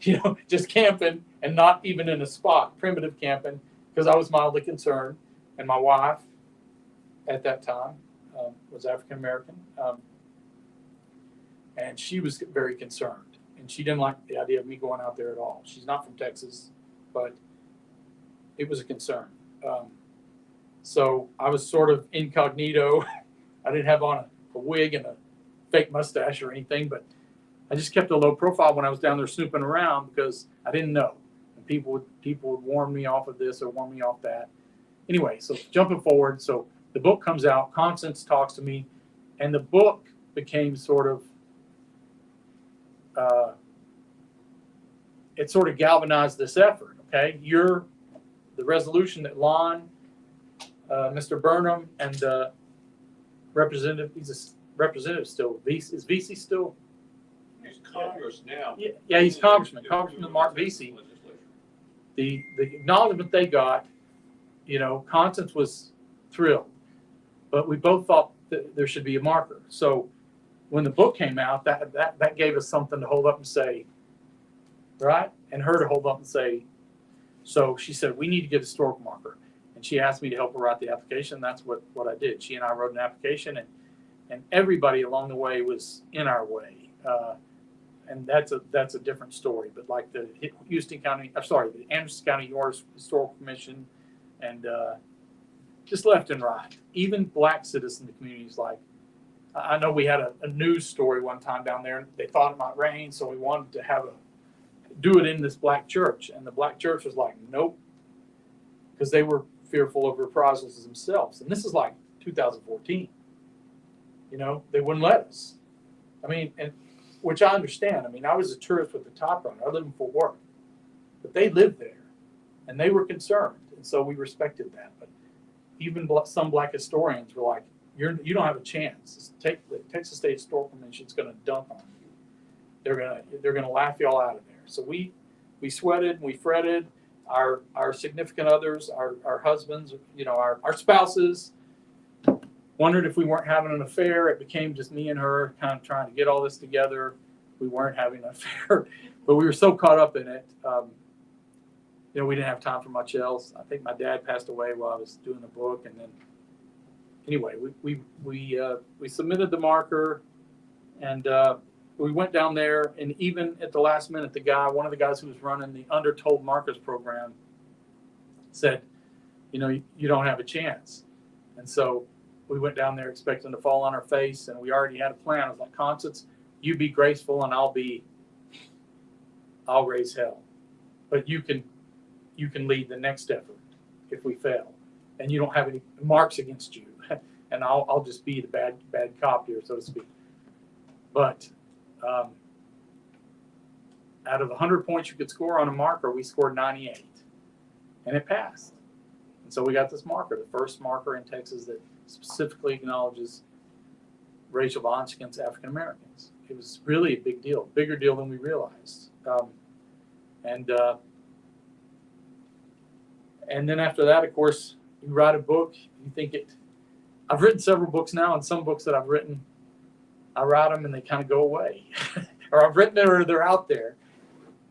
you know, just camping and not even in a spot, primitive camping, because I was mildly concerned. And my wife at that time was African American. And she was very concerned. And she didn't like the idea of me going out there at all. She's not from Texas, but it was a concern. So I was sort of incognito. I didn't have on a wig and a fake mustache or anything, but I just kept a low profile when I was down there snooping around because I didn't know. And people would warn me off of this or warn me off that. Anyway, so jumping forward, so the book comes out, Constance talks to me, and the book became sort of, it sort of galvanized this effort, okay? The resolution that Lon, Mr. Burnham, and Representative, he's a representative still, is Vesey still? He's Congress now. Yeah, he's Congressman Mark Vesey. The acknowledgement they got, you know, Constance was thrilled, but we both thought that there should be a marker. So when the book came out, that gave us something to hold up and say, right? And her to hold up and say, so she said, we need to get a historical marker. And she asked me to help her write the application. That's what I did. She and I wrote an application, and everybody along the way was in our way. And that's a different story. But like the Anderson County Historical Commission, and just left and right. Even black citizen communities, like, I know we had a news story one time down there. They thought it might rain, so we wanted to do it in this black church. And the black church was like, nope, because they were fearful of reprisals themselves. And this is like 2014. You know, they wouldn't let us. I mean, and which I understand. I mean, I was a tourist with the typewriter. I lived in Fort Worth. But they lived there, and they were concerned. And so we respected that. But even some black historians were like, you don't have a chance. The Texas State Historical Commission is going to dump on you. They're gonna laugh y'all out of there. So we sweated, we fretted. Our significant others, our husbands, you know, our spouses, wondered if we weren't having an affair. It became just me and her kind of trying to get all this together. We weren't having an affair, but we were so caught up in it. You know, we didn't have time for much else. I think my dad passed away while I was doing the book, and then anyway, we submitted the marker, and we went down there, and even at the last minute, one of the guys who was running the Undertold Markers program said, you know, you don't have a chance. And so we went down there expecting to fall on our face, and we already had a plan. I was like, Constance, you be graceful, and I'll raise hell. But you can lead the next effort if we fail, and you don't have any marks against you, and I'll just be the bad cop here, so to speak. But out of 100 points you could score on a marker, we scored 98, and it passed. And so we got this marker, the first marker in Texas that specifically acknowledges racial violence against African Americans. It was really a big deal, bigger deal than we realized. And then after that, of course, you write a book, you think it. I've written several books now, and some books that I've written, I write them and they kind of go away. Or I've written it or they're out there.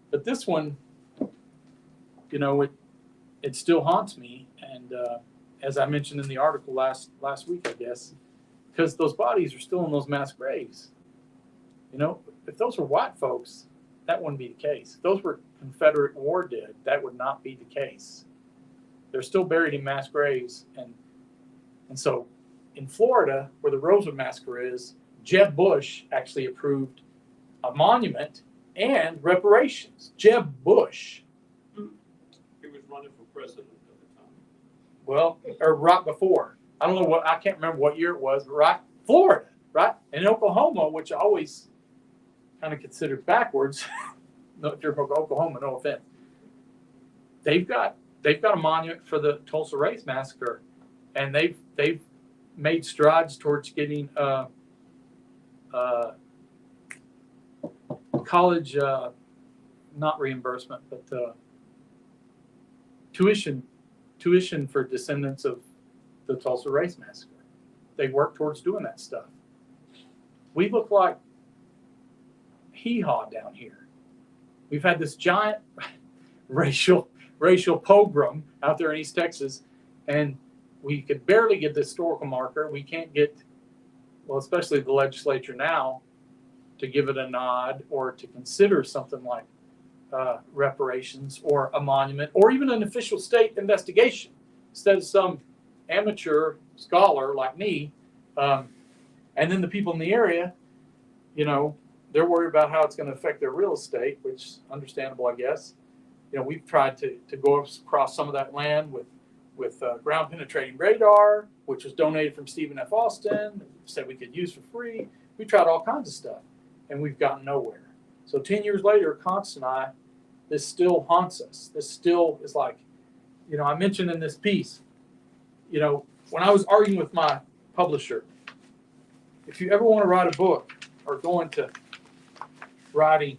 But this one, you know, it still haunts me. And as I mentioned in the article last week, I guess, because those bodies are still in those mass graves. You know, if those were white folks, that wouldn't be the case. If those were Confederate war dead, that would not be the case. They're still buried in mass graves. And so in Florida, where the Rosewood Massacre is, Jeb Bush actually approved a monument and reparations. Jeb Bush. He was running for president at the time. Well, or right before. I don't know I can't remember what year it was, but right, Florida, right? And Oklahoma, which I always kind of considered backwards. No, Oklahoma, no offense. They've got a monument for the Tulsa Race Massacre, and they've made strides towards getting college, not reimbursement, but tuition for descendants of the Tulsa Race Massacre. They work towards doing that stuff. We look like hee-haw down here. We've had this giant racial pogrom out there in East Texas, and we could barely get the historical marker. We can't get, well, especially the legislature now, to give it a nod or to consider something like reparations or a monument or even an official state investigation instead of some amateur scholar like me. And then the people in the area, you know, they're worried about how it's going to affect their real estate, which is understandable, I guess. You know, we've tried to go across some of that land with ground penetrating radar, which was donated from Stephen F. Austin, said we could use for free. We tried all kinds of stuff, and we've gotten nowhere. So 10 years later, Constance and I, this still haunts us. This still is like, you know, I mentioned in this piece, you know, when I was arguing with my publisher, if you ever want to write a book or go into writing,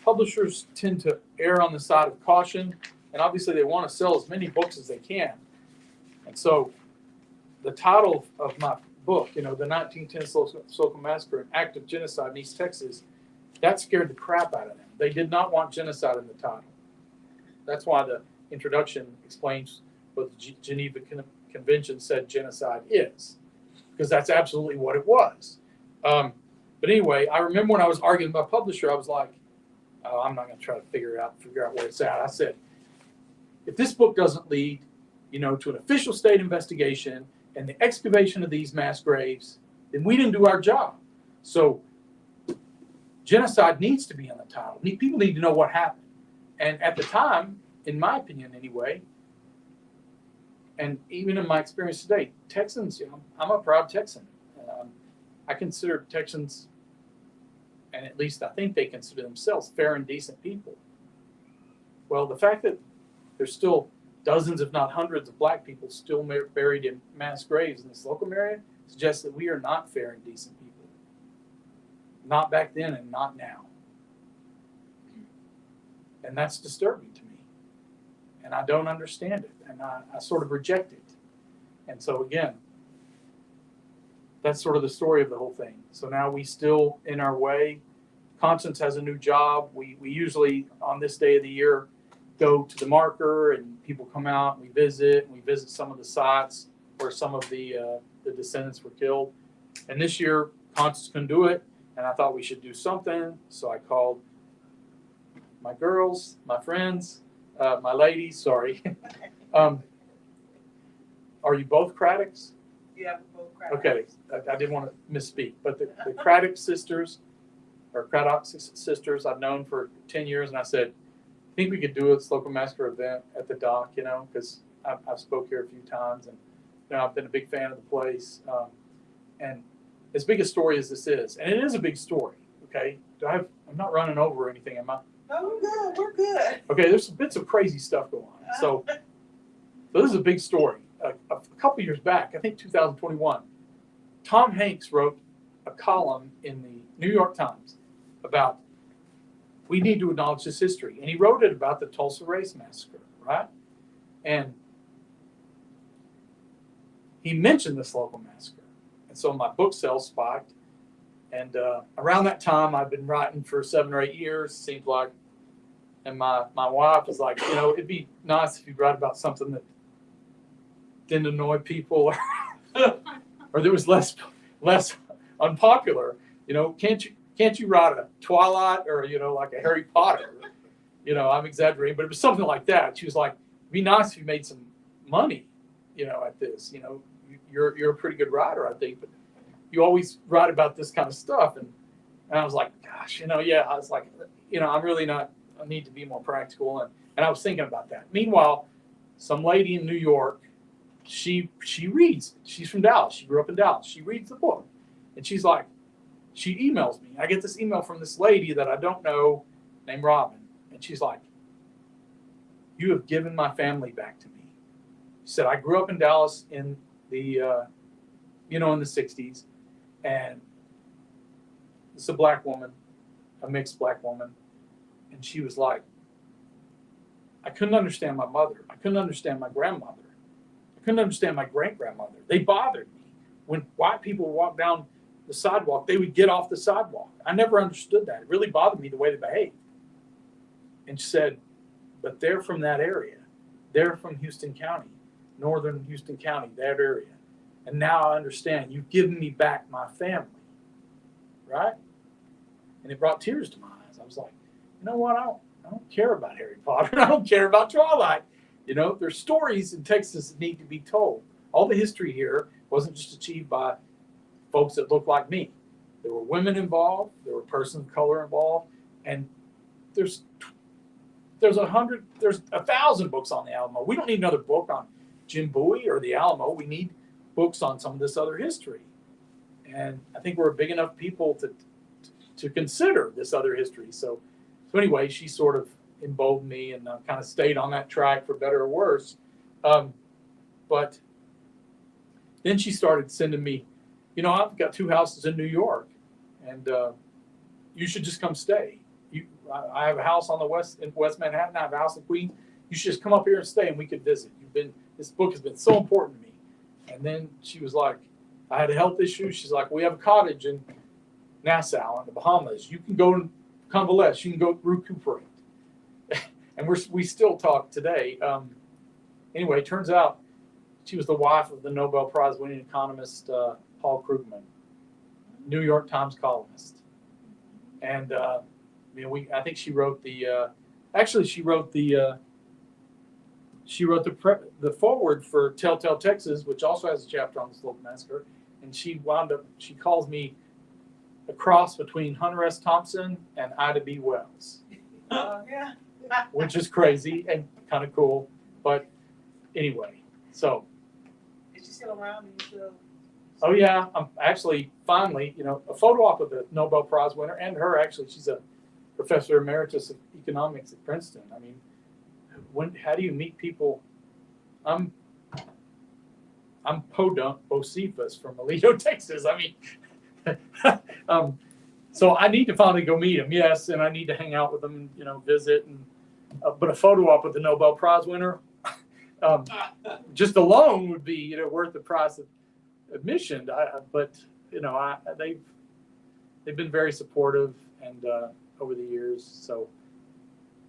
publishers tend to err on the side of caution, and obviously they want to sell as many books as they can. And so the title of my book, you know, the 1910 Slocum Massacre, an act of genocide in East Texas, that scared the crap out of them. They did not want genocide in the title. That's why the introduction explains what the Geneva Convention said genocide is, because that's absolutely what it was. But anyway, I remember when I was arguing with my publisher, I was like, oh, I'm not going to try to figure out where it's at. I said, if this book doesn't lead, you know, to an official state investigation and the excavation of these mass graves, then we didn't do our job. So genocide needs to be in the title. People need to know what happened. And at the time, in my opinion anyway, and even in my experience today, Texans, you know, I'm a proud Texan. I consider Texans, and at least I think they consider themselves fair and decent people. Well, the fact that there's still dozens, if not hundreds, of black people still buried in mass graves in the Slocum area suggests that we are not fair and decent people. Not back then and not now. And that's disturbing to me. And I don't understand it. And I sort of reject it. And so again, that's sort of the story of the whole thing. So now we still, in our way, Constance has a new job. We usually, on this day of the year, go to the marker and people come out and we visit some of the sites where some of the descendants were killed. And this year, Constance couldn't do it. And I thought we should do something. So I called my girls, my friends, my ladies, sorry. Are you both Craddock's? Yeah, both Craddock. Okay, I didn't want to misspeak, but the Craddock sisters, or Craddock sisters, I've known for 10 years, and I said, I think we could do a Slocum Massacre event at the dock, you know, because I've spoke here a few times, and you know, I've been a big fan of the place. And as big a story as this is, and it is a big story, okay? I'm not running over or anything, am I? No, we're good. We're good. Okay, there's some bits of crazy stuff going on. So this is a big story. A couple years back, I think 2021, Tom Hanks wrote a column in the New York Times about we need to acknowledge this history. And he wrote it about the Tulsa Race Massacre, right? And he mentioned the Slocum Massacre. And so my book sales spiked. And around that time, I've been writing for 7 or 8 years, seems like. And my wife was like, you know, it'd be nice if you write about something that didn't annoy people or that was less unpopular. You know, can't you write a Twilight or, you know, like a Harry Potter? You know, I'm exaggerating, but it was something like that. She was like, it'd be nice if you made some money, you know, at this. You know, you're a pretty good writer, I think, but you always write about this kind of stuff. And I was like, gosh, you know, yeah, I was like, you know, I'm really not, I need to be more practical. And I was thinking about that. Meanwhile, some lady in New York, she reads. She's from Dallas. She grew up in Dallas. She reads the book. And she's like, she emails me. I get this email from this lady that I don't know named Robin. And she's like, you have given my family back to me. She said, I grew up in Dallas in the, in the 60s. And it's a black woman, a mixed black woman. And she was like, I couldn't understand my mother. I couldn't understand my grandmother. I couldn't understand my great-grandmother. They bothered me. When white people would walk down the sidewalk, they would get off the sidewalk. I never understood that. It really bothered me the way they behaved. And she said, but they're from that area. They're from Houston County, northern Houston County, that area. And now I understand. You've given me back my family, right? And it brought tears to my eyes. I was like, you know what? I don't care about Harry Potter. I don't care about Twilight. You know, there's stories in Texas that need to be told. All the history here wasn't just achieved by folks that look like me. There were women involved. There were persons of color involved. And there's 1,000 books on the Alamo. We don't need another book on Jim Bowie or the Alamo. We need books on some of this other history. And I think we're a big enough people to consider this other history. So anyway, she sort of emboldened me, and I kind of stayed on that track for better or worse. But then she started sending me, you know, I've got 2 houses in New York, and you should just come stay. I have a house on in West Manhattan. I have a house in Queens. You should just come up here and stay, and we could visit. This book has been so important to me. And then she was like, I had a health issue. She's like, we have a cottage in Nassau in the Bahamas. You can go and convalesce. You can go recuperate. And we still talk today. Anyway, it turns out she was the wife of the Nobel Prize winning economist Paul Krugman, New York Times columnist. And I think she wrote the foreword for Telltale Texas, which also has a chapter on the Slocum Massacre. And she calls me a cross between Hunter S. Thompson and Ida B. Wells. Yeah. Which is crazy and kind of cool. But anyway, so. Is she still around? Oh yeah, I'm actually finally, a photo op of the Nobel Prize winner and her. Actually, she's a professor emeritus of economics at Princeton. I mean, how do you meet people? I'm Podunk Bocephus from Aledo, Texas. I mean, so I need to finally go meet him. Yes, and I need to hang out with him, visit. And but a photo op with the Nobel Prize winner, just alone would be, worth the price of admission. But they've been very supportive and over the years. So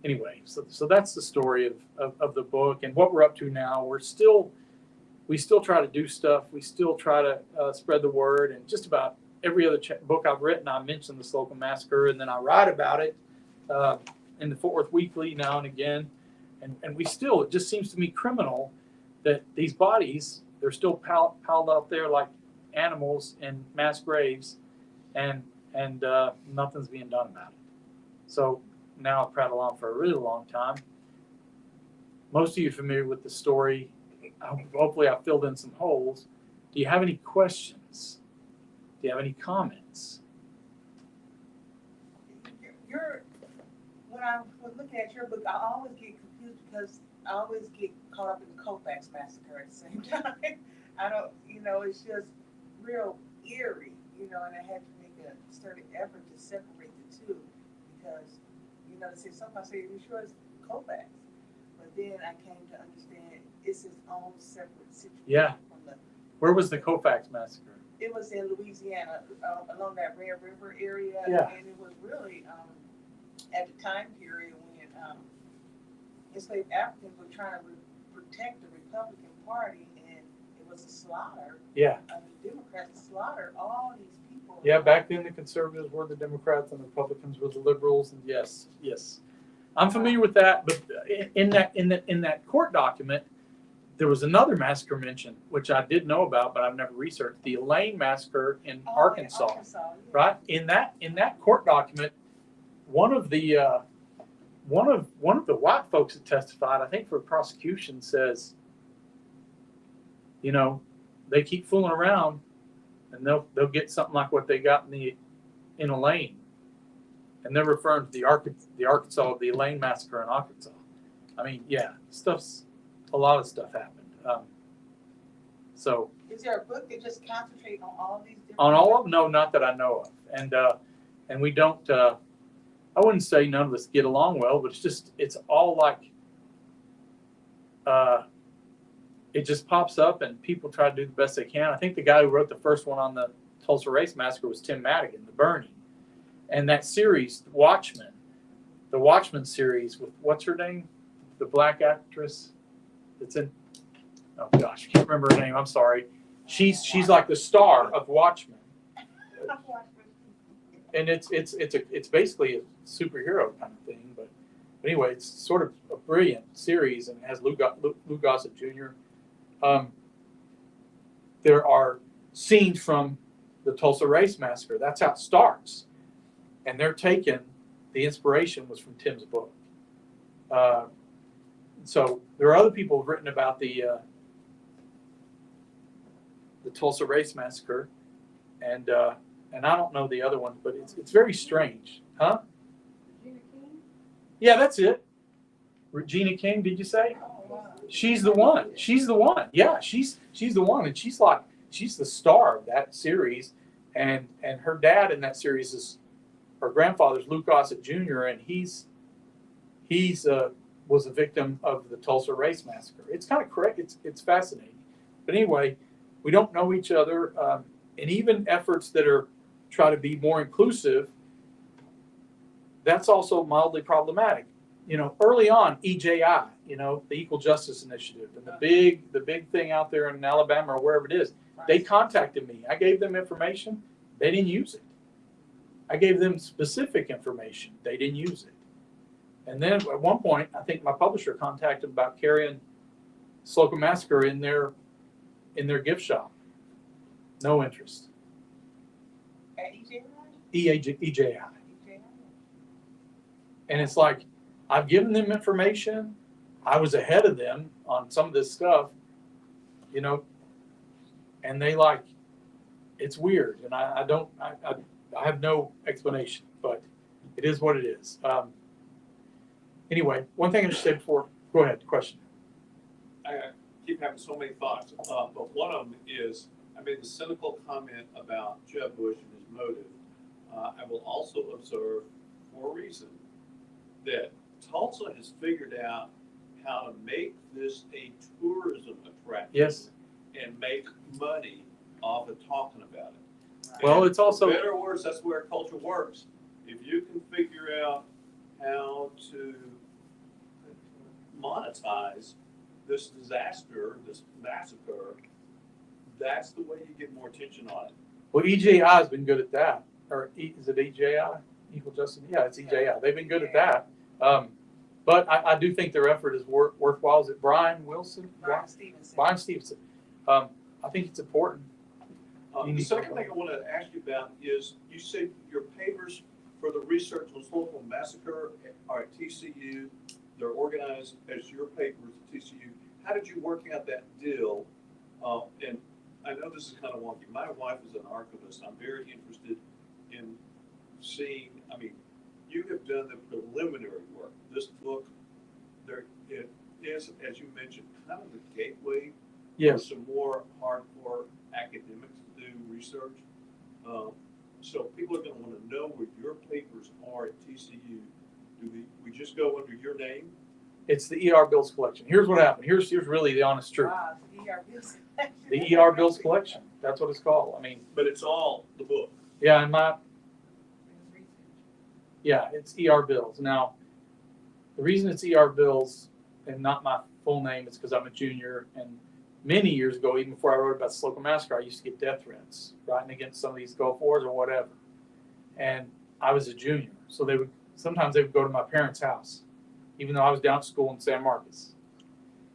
anyway, so that's the story of the book and what we're up to now. We still try to do stuff. We still try to spread the word. And just about every other book I've written, I mention the Slocum Massacre, and then I write about it in the Fort Worth Weekly now and again. And we still, it just seems to me criminal that these bodies, they're still piled out there like animals in mass graves, and nothing's being done about it. So now I've prattled on for a really long time. Most of you are familiar with the story. Hopefully I've filled in some holes. Do you have any questions? Do you have any comments? When I was looking at your book, I always get confused because I always get caught up in the Colfax Massacre at the same time. I don't, it's just real eerie, and I had to make a sturdy effort to separate the two because, they say sometimes say, you sure it's Colfax? But then I came to understand it's its own separate situation. Yeah. Where was the Colfax Massacre? It was in Louisiana, along that Red River area. Yeah. And it was really at the time period when enslaved Africans were trying to protect the Republican Party, and it was a slaughter. Yeah. The Democrats slaughtered all these people. Yeah, back then the conservatives were the Democrats and the Republicans were the liberals. And yes, I'm familiar with that. But in that court document, there was another massacre mentioned, which I did know about, but I've never researched. The Elaine Massacre in Arkansas, yeah. right? In that court document, one of the white folks that testified, I think for prosecution, says, they keep fooling around, and they'll get something like what they got in Elaine, and they're referring to the Elaine Massacre in Arkansas. I mean, yeah, a lot of stuff happened. So is there a book that just concentrates on all these different on all of them? No, not that I know of. And we don't. I wouldn't say none of us get along well, but it's all like it just pops up and people try to do the best they can. I think the guy who wrote the first one on the Tulsa Race Massacre was Tim Madigan, The Burning. And that series, the Watchmen series with, what's her name? The black actress that's in, oh gosh, I can't remember her name, I'm sorry. She's like the star of Watchmen. And it's basically a superhero kind of thing, but anyway, it's sort of a brilliant series and it has Lou Gossett Jr. There are scenes from the Tulsa Race Massacre. That's how it starts, and they're taken. The inspiration was from Tim's book. So there are other people who've written about the Tulsa Race Massacre, and I don't know the other one, but it's very strange, huh? Regina King? Yeah, that's it. Regina King, did you say? She's the one. She's the one. Yeah, she's the one, and she's the star of that series, and her dad in that series is her grandfather's Lou Gossett Jr. and he's was a victim of the Tulsa Race Massacre. It's kind of correct. It's fascinating, but anyway, we don't know each other, and even efforts that are try to be more inclusive, that's also mildly problematic. You know, early on, EJI, you know, the Equal Justice Initiative, and the big thing out there in Alabama or wherever it is, they contacted me. I gave them information. They didn't use it. I gave them specific information. They didn't use it. And then at one point, I think my publisher contacted about carrying Slocum Massacre in their gift shop. No interest. At EJI? EJI. And it's like, I've given them information. I was ahead of them on some of this stuff, you know, and they like, it's weird. And I have no explanation, but it is what it is. Anyway, one thing I should say before, go ahead, question. I keep having so many thoughts, but one of them is, I made the cynical comment about Jeb Bush and his motive. I will also observe, for a reason, that Tulsa has figured out how to make this a tourism attraction. Yes. And make money off of talking about it. Well, And it's also, for better or worse, that's where culture works. If you can figure out how to monetize this disaster, this massacre, that's the way you get more attention on it. well, EJI has been good at that. Or is it EJI? Equal Justice? Yeah, it's EJI. They've been good at that. But I do think their effort is worthwhile. Is it Brian Wilson? Brian Stevenson. Brian Stevenson. I think it's important. The second thing I want to ask you about is, you said your papers for the research on Slocum Massacre are at TCU. They're organized as your papers at TCU. How did you work out that deal? And I know this is kind of wonky. My wife is an archivist. I'm very interested in seeing, I mean, you have done the preliminary work. This book, it is, as you mentioned, kind of the gateway for some more hardcore academics to do research. So people are going to want to know where your papers are at TCU. Do we just go under your name? It's the ER Bills collection. Here's what happened. Here's really the honest truth. Wow, the ER Bills collection. The ER Bills collection. That's what it's called. I mean, But it's all the book. yeah, it's ER Bills. Now, the reason it's ER Bills and not my full name is because I'm a junior, and many years ago, even before I wrote about Slocum Massacre, I used to get death threats writing against some of these Gulf Wars or whatever. And I was a junior, so sometimes they would go to my parents' house, even though I was down at school in San Marcos.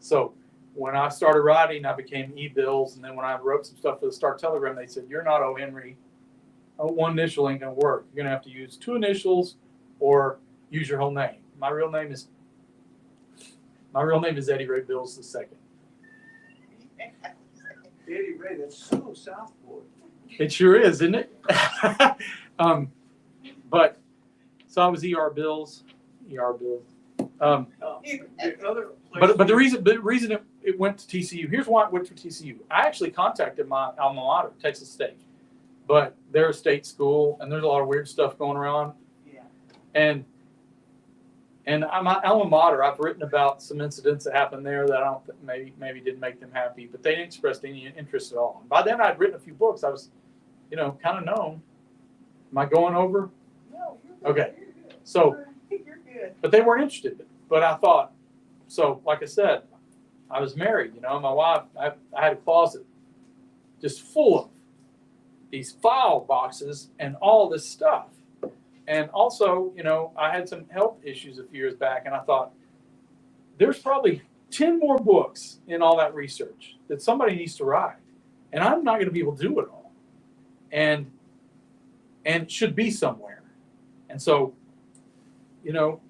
So when I started writing, I became E-Bills, and then when I wrote some stuff for the Star Telegram, they said, "You're not O. Henry. One initial ain't gonna work. You're gonna have to use two initials or use your whole name." My real name is Eddie Ray Bills II. Eddie Ray, that's so Southport. It sure is, isn't it? But so I was ER Bills. The other But the reason it went to TCU, here's why it went to TCU. I actually contacted my alma mater, Texas State, but they're a state school and there's a lot of weird stuff going around. Yeah. And And I'm my alma mater. I've written about some incidents that happened there that I don't think maybe didn't make them happy, but they didn't express any interest at all. And by then, I'd written a few books. I was, kind of known. Am I going over? No, you're good. Okay. You're good. So, You're good. but they weren't interested. But I thought, so like I said, I was married. My wife. I had a closet just full of these file boxes and all this stuff. And also, I had some health issues a few years back, and I thought, there's probably 10 more books in all that research that somebody needs to write, and I'm not going to be able to do it all, and should be somewhere. And so,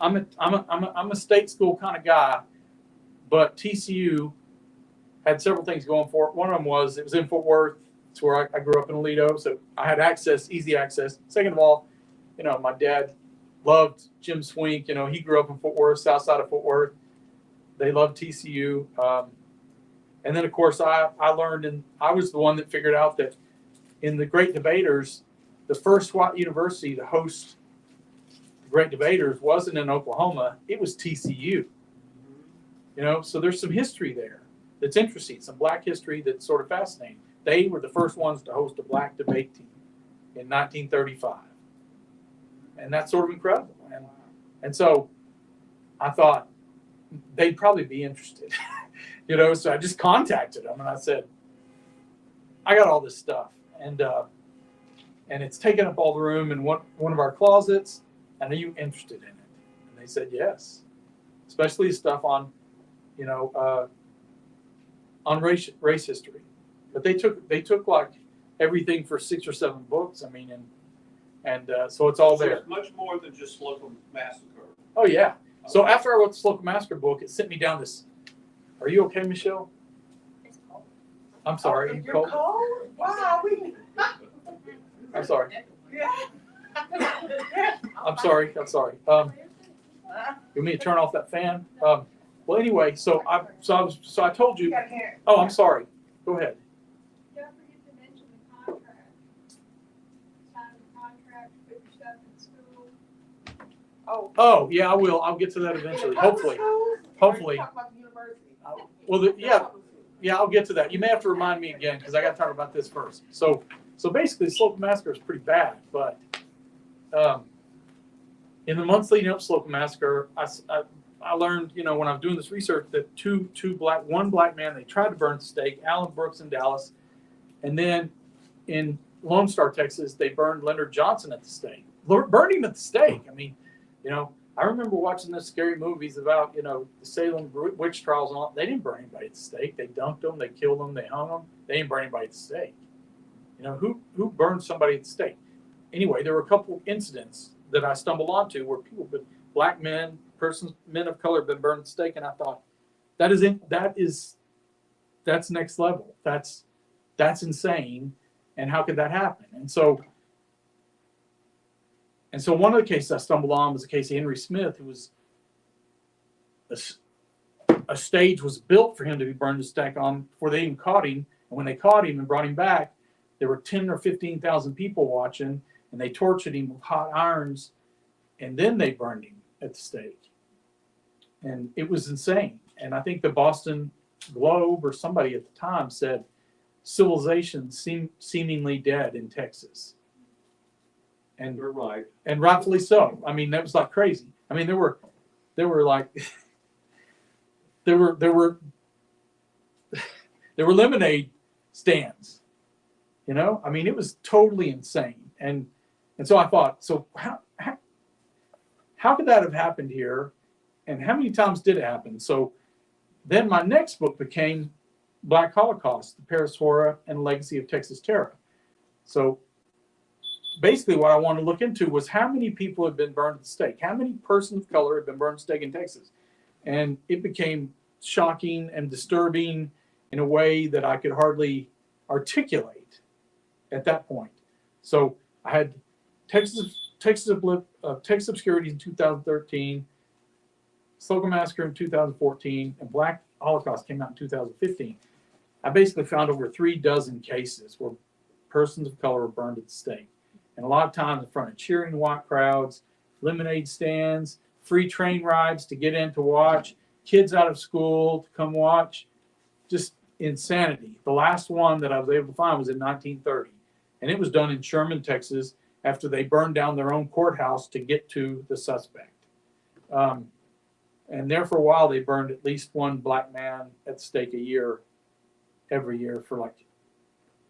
I'm a state school kind of guy, but TCU had several things going for it. One of them was it was in Fort Worth. It's where I grew up in Aledo, so I had easy access. Second of all, my dad loved Jim Swink. He grew up in Fort Worth, south side of Fort Worth. They loved TCU. And then, of course, I learned, and I was the one that figured out that in the Great Debaters, the first white university to host the Great Debaters wasn't in Oklahoma. It was TCU. So there's some history there that's interesting, some black history that's sort of fascinating. They were the first ones to host a black debate team in 1935. And that's sort of incredible. And so I thought they'd probably be interested, so I just contacted them and I said, I got all this stuff and it's taken up all the room in one of our closets. And are you interested in it? And they said, yes, especially stuff on, on race history. But they took like everything for 6 or 7 books. And so it's all there. It's much more than just Slocum Massacre. Oh, yeah. So after I wrote the Slocum Massacre book, it sent me down this. Are you okay, Michelle? It's cold. I'm sorry. Are you You're cold? cold? Wow. I'm sorry. Yeah. I'm sorry. You want me to turn off that fan? Well, anyway, so I told You you. got hair. Oh, I'm sorry. Go ahead. Don't forget to mention the contract. Sign the contract, put your stuff in school. Oh, yeah, I will. I'll get to that eventually. Hopefully. Hopefully. Talk about the university. Well, yeah, I'll get to that. You may have to remind me again because I got to talk about this first. So basically, the Slocum Massacre is pretty bad, but in the months leading up to Slocum Massacre, I learned, when I was doing this research, that one black man, they tried to burn at the stake, Alan Brooks in Dallas, and then in Lone Star, Texas, they burned Leonard Johnson at the stake. Burned him at the stake. I remember watching those scary movies about, the Salem witch trials and all. They didn't burn anybody at the stake. They dunked them, they killed them, they hung them. They didn't burn anybody at the stake. Who burned somebody at the stake? Anyway, there were a couple incidents that I stumbled onto where black men, men of color have been burned at the stake, and I thought, that's next level. That's insane. And how could that happen? And so one of the cases I stumbled on was the case of Henry Smith, who was a stage was built for him to be burned at the stake on before they even caught him. And when they caught him and brought him back, there were 10 or 15,000 people watching, and they tortured him with hot irons, and then they burned him at the stake. And it was insane. And I think the Boston Globe or somebody at the time said, civilization seemingly dead in Texas. And You're right. And rightfully so. That was like crazy. There were lemonade stands. It was totally insane. And so I thought, so how could that have happened here? And how many times did it happen? So then my next book became Black Holocaust, the Parasaura and Legacy of Texas Terror. So basically what I wanted to look into was how many people had been burned at the stake, how many persons of color had been burned at the stake in Texas. And it became shocking and disturbing in a way that I could hardly articulate at that point. So I had Texas Obscurities in 2013, Slocum Massacre in 2014, and Black Holocaust came out in 2015. I basically found over 36 cases where persons of color were burned at the stake. And a lot of times in front of cheering white crowds, lemonade stands, free train rides to get in to watch, kids out of school to come watch, just insanity. The last one that I was able to find was in 1930, and it was done in Sherman, Texas, after they burned down their own courthouse to get to the suspect. And there for a while, they burned at least one black man at the stake every year for like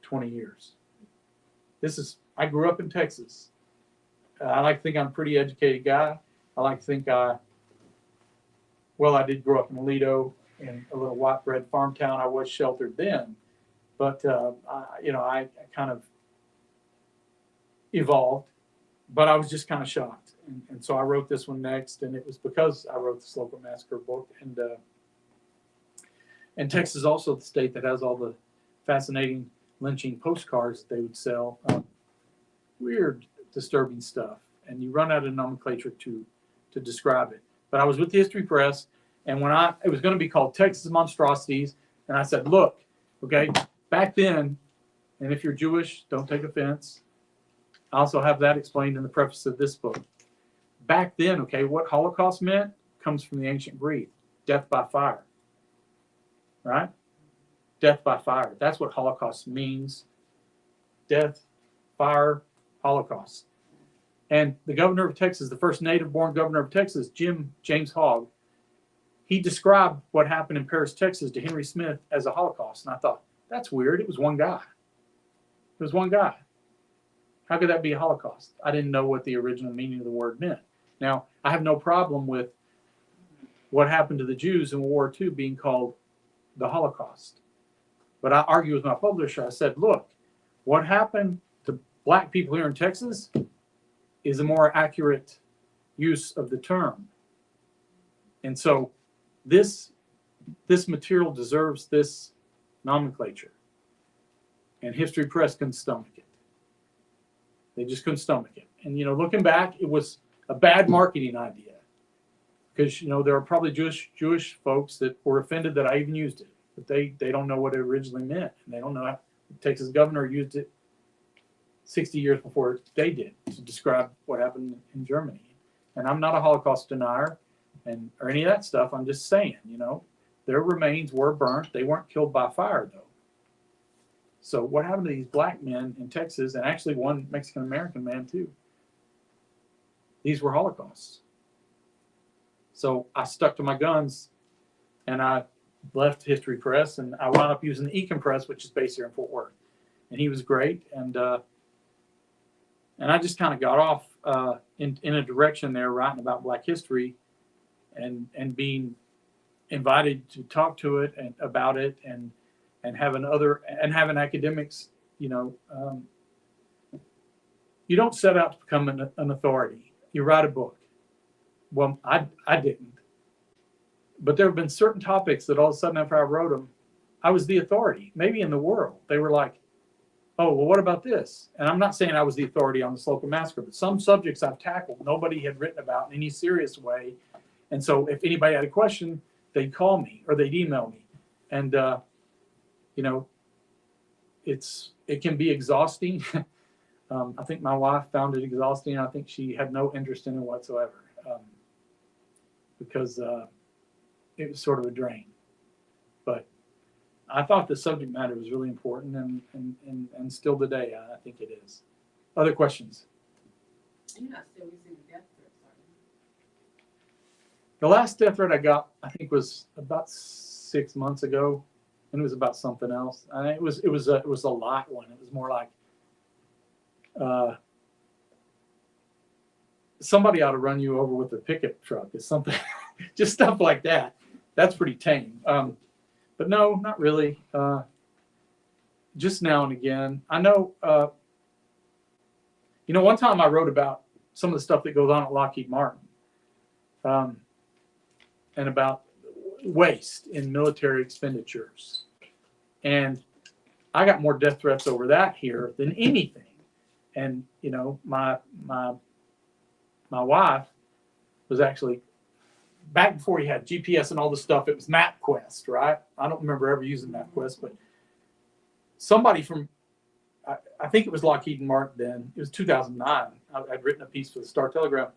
20 years. I grew up in Texas. I like to think I'm a pretty educated guy. I like to think I did grow up in Aledo, in a little white bread farm town. I was sheltered then, but I kind of evolved, but I was just kind of shocked. And so I wrote this one next, and it was because I wrote the Slocum Massacre book. And Texas is also the state that has all the fascinating lynching postcards that they would sell. Weird, disturbing stuff. And you run out of nomenclature to describe it. But I was with the History Press, and it was going to be called Texas Monstrosities, and I said, look, okay, back then, and if you're Jewish, don't take offense. I also have that explained in the preface of this book. Back then, okay, what Holocaust meant comes from the ancient Greek, death by fire, right? Death by fire. That's what Holocaust means. Death, fire, Holocaust. And the governor of Texas, the first native-born governor of Texas, James Hogg, he described what happened in Paris, Texas to Henry Smith as a Holocaust. And I thought, that's weird. It was one guy. It was one guy. How could that be a Holocaust? I didn't know what the original meaning of the word meant. Now, I have no problem with what happened to the Jews in World War II being called the Holocaust. But I argued with my publisher. I said, look, what happened to black people here in Texas is a more accurate use of the term. And so this material deserves this nomenclature. And History Press couldn't stomach it. They just couldn't stomach it. And, looking back, it was a bad marketing idea. Because, there are probably Jewish folks that were offended that I even used it. But they don't know what it originally meant. And they don't know how the Texas governor used it 60 years before they did to describe what happened in Germany. And I'm not a Holocaust denier or any of that stuff. I'm just saying, their remains were burnt. They weren't killed by fire, though. So what happened to these black men in Texas, and actually one Mexican-American man, too? These were Holocausts. So I stuck to my guns, and I left History Press, and I wound up using the Econ Press, which is based here in Fort Worth. And he was great, and I just kind of got off in a direction there, writing about Black history, and being invited to talk to it and about it, and having academics. You don't set out to become an authority. You write a book. Well, I didn't. But there have been certain topics that all of a sudden after I wrote them, I was the authority, maybe in the world. They were like, oh, well, what about this? And I'm not saying I was the authority on the Slocum Massacre, but some subjects I've tackled, nobody had written about in any serious way. And so if anybody had a question, they'd call me or they'd email me. And, it can be exhausting. I think my wife found it exhausting. I think she had no interest in it whatsoever because it was sort of a drain. But I thought the subject matter was really important, and still today, I think it is. Other questions? You're not still receiving death threats, are you? The last death threat I got, I think, was about 6 months ago, and it was about something else. It was a lot one. It was more like somebody ought to run you over with a pickup truck. It's something, just stuff like that. That's pretty tame. But no, not really. Just now and again. I know, one time I wrote about some of the stuff that goes on at Lockheed Martin, and about waste in military expenditures. And I got more death threats over that here than anything. And, my wife was actually, back before you had GPS and all this stuff, it was MapQuest, right? I don't remember ever using MapQuest, but somebody from, I think it was Lockheed Martin then, it was 2009. I'd written a piece for the Star Telegram,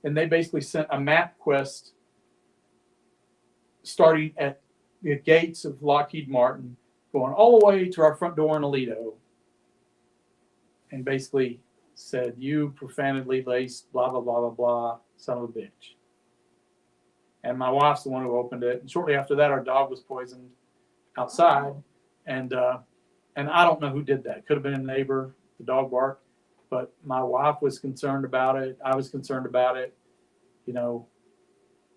and they basically sent a map quest starting at the gates of Lockheed Martin, going all the way to our front door in Aledo, and basically said, "You profanity laced, blah, blah, blah, blah, blah, son of a bitch." And my wife's the one who opened it. And shortly after that, our dog was poisoned outside. And I don't know who did that. Could have been a neighbor, the dog barked. But my wife was concerned about it. I was concerned about it. You know,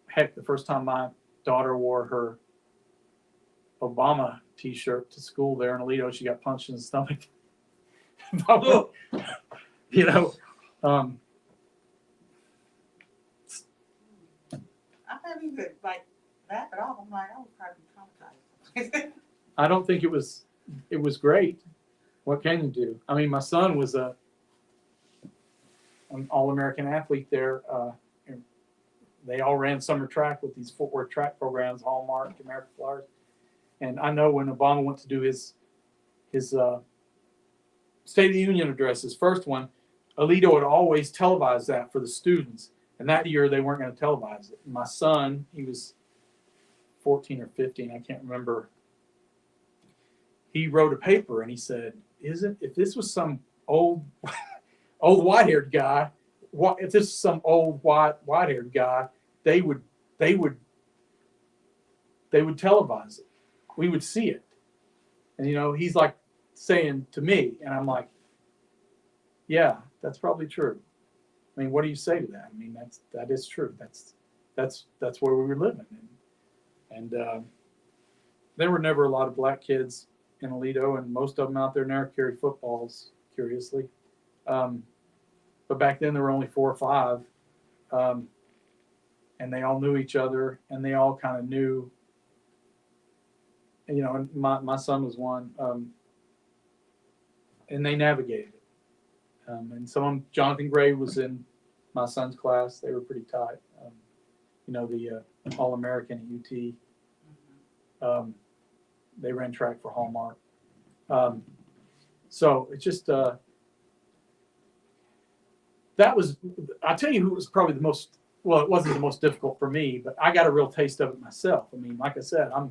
heck, the first time my daughter wore her Obama t-shirt to school there in Aledo, she got punched in the stomach. You know, I haven't even like that at all. I'm like, I was probably traumatized. I don't think it was great. What can you do? I mean, my son was an All-American athlete there. And they all ran summer track with these Fort Worth track programs, Hallmark, American Flowers. And I know when Obama went to do his State of the Union address, his first one, Aledo had always televised that for the students. And that year they weren't going to televise it. My son, he was 14 or 15, I can't remember. He wrote a paper and he said, if this was some old white-haired guy, if this is some old white-haired guy, they would televise it. We would see it. And you know, he's like saying to me, and I'm like, yeah, that's probably true. I mean, what do you say to that? I mean, that is true. That's where we were living. And there were never a lot of black kids in Aledo, and most of them out there now carry footballs, curiously. But back then there were only 4 or 5, and they all knew each other, and they all kind of knew. You know, and my son was one, and they navigated it. And Jonathan Gray was in my son's class. They were pretty tight. You know, the All-American at UT. They ran track for Hallmark. So it's just, that was, I'll tell you who was probably the most, well, it wasn't the most difficult for me, but I got a real taste of it myself. I mean, like I said, I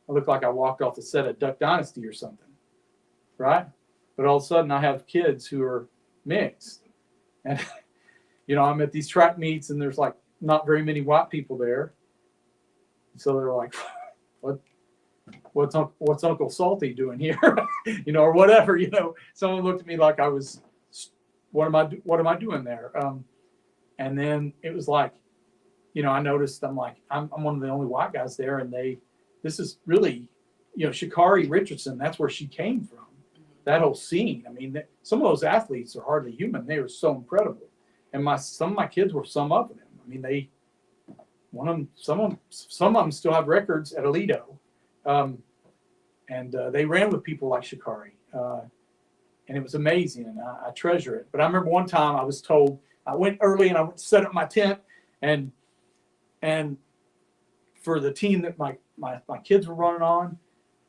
look like I walked off the set of Duck Dynasty or something, right? But all of a sudden I have kids who are mixed. And, you know, I'm at these track meets and there's like not very many white people there. So they're like, what's Uncle Salty doing here? You know, or whatever, you know. Someone looked at me like I was, what am I doing there? And then it was like, you know, I noticed I'm one of the only white guys there, and this is really, you know, Sha'Carri Richardson, that's where she came from. That whole scene. I mean, some of those athletes are hardly human. They were so incredible. And some of my kids were some of them. I mean, some of them still have records at Aledo. And they ran with people like Sha'Carri. And it was amazing, and I treasure it. But I remember one time I was told, I went early and I went to set up my tent, and for the team that my kids were running on,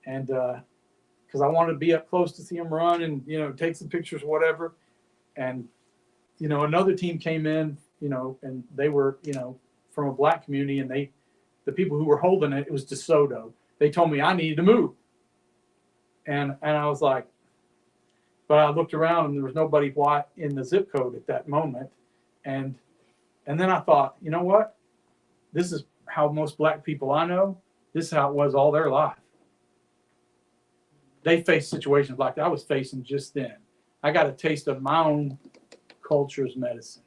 and because I wanted to be up close to see them run and, you know, take some pictures or whatever. And, you know, another team came in, you know, and they were, you know, from a black community, and the people who were holding it was DeSoto. They told me I needed to move. And I was like, but I looked around and there was nobody white in the zip code at that moment. And then I thought, you know what? This is how most black people I know, this is how it was all their life. They faced situations like that I was facing just then. I got a taste of my own culture's medicine.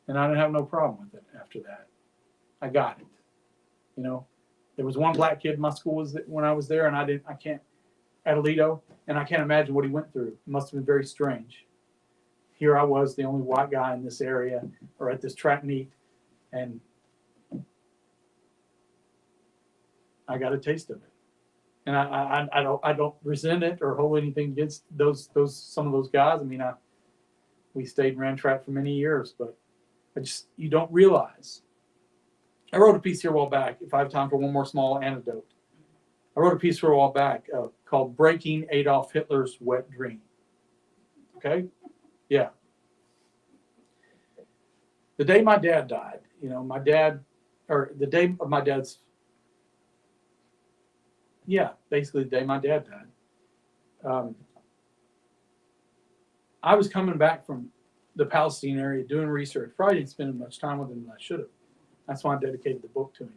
And I didn't have no problem with it after that. I got it. You know, there was one black kid in my school when I was there, and I can't, at Aledo, and I can't imagine what he went through. It must have been very strange. Here I was, the only white guy in this area, or at this track meet, and I got a taste of it. And I don't resent it or hold anything against some of those guys. I mean, we stayed and ran track for many years, but you don't realize. I wrote a piece here a while back, if I have time for one more small anecdote. I wrote a piece here a while back called Breaking Adolf Hitler's Wet Dream. Okay? Yeah. the day my dad died, you know, or the day of my dad's, yeah, basically the day my dad died. I was coming back from the Palestine area doing research. Probably didn't spend as much time with him as I should have. That's why I dedicated the book to him.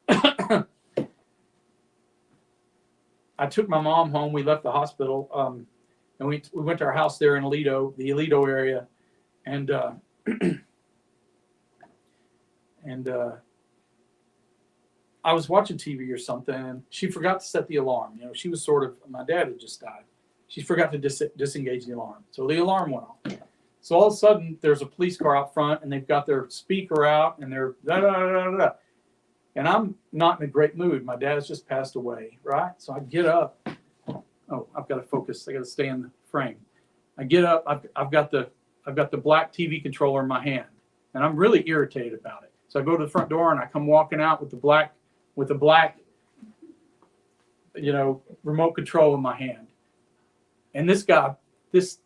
But I took my mom home. We left the hospital, and we went to our house there in Aledo, the Aledo area, and I was watching TV or something, and she forgot to set the alarm. You know, she was sort of, my dad had just died. She forgot to disengage the alarm. So the alarm went off. So all of a sudden, there's a police car out front, and they've got their speaker out, and they're da-da-da-da-da. And I'm not in a great mood. My dad's just passed away, right? So I get up. Oh, I've got to focus. I got to stay in the frame. I get up. I've got the black TV controller in my hand, and I'm really irritated about it. So I go to the front door, and I come walking out with the black, you know, remote control in my hand. And this guy, this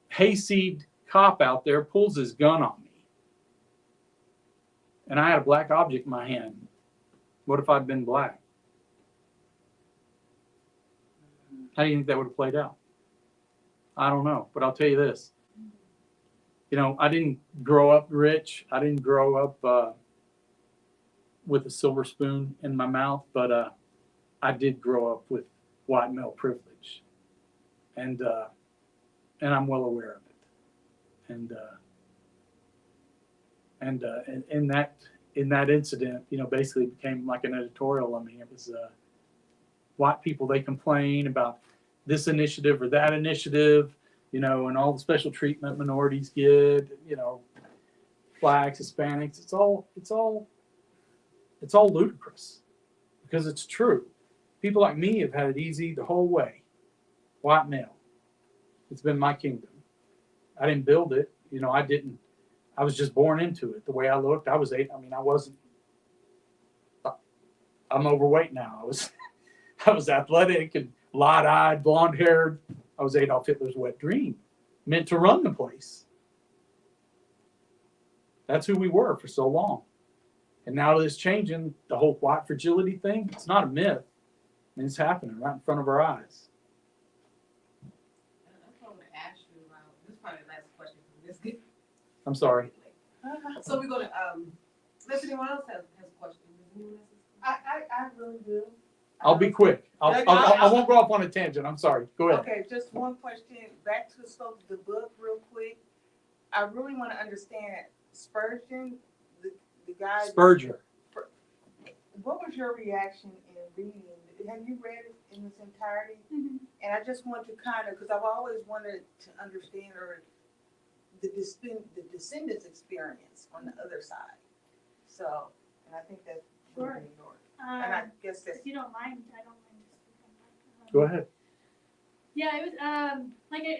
hayseed cop out there pulls his gun on me. And I had a black object in my hand. What if I'd been black? How do you think that would have played out? I don't know, but I'll tell you this. You know, I didn't grow up rich. I didn't grow up with a silver spoon in my mouth, but I did grow up with white male privilege. And I'm well aware of it. And in that incident, you know, basically became like an editorial. I mean, it was white people, they complain about this initiative or that initiative, you know, and all the special treatment minorities get, you know, blacks, Hispanics. It's all ludicrous because it's true. People like me have had it easy the whole way. White male. It's been my kingdom. I didn't build it. You know, I was just born into it. The way I looked, I was 8. I mean, I'm overweight now. I was athletic and light-eyed, blonde-haired. I was Adolf Hitler's wet dream, meant to run the place. That's who we were for so long. And now that it's changing, the whole white fragility thing, it's not a myth. I mean, it's happening right in front of our eyes. That's what I want to ask you about. This is probably the last question from this. I'm sorry. So we're gonna unless anyone else has a question. Does anyone else have a question? I really do. I'll be quick. I won't go off on a tangent. I'm sorry. Go ahead. Okay, just one question. Back to the book real quick. I really want to understand Spurgeon, the guy. Spurgeon. What was your reaction in reading? Have you read it in its entirety? Mm-hmm. And I just want to kind of, because I've always wanted to understand the descendants' experience on the other side. So, and I think that's Sure. really important. And I guess that's. If you don't mind, I don't mind to speak on that. Go ahead. Yeah, it was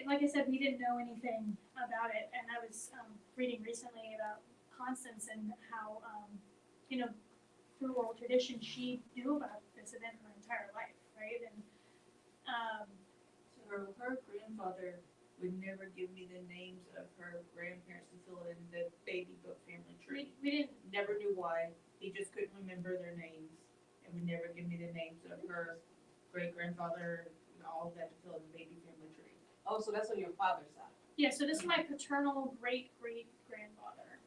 like I said, we didn't know anything about it, and I was reading recently about Constance and how you know, through oral tradition, she knew about this event her entire life, right? And So her grandfather would never give me the names of her grandparents to fill in the baby book family tree. we didn't. Never knew why. He just couldn't remember their names and would never give me the names of her great grandfather and all of that to fill in the baby family tree. Oh, so that's on your father's side. Yeah, so this is my paternal great grandfather,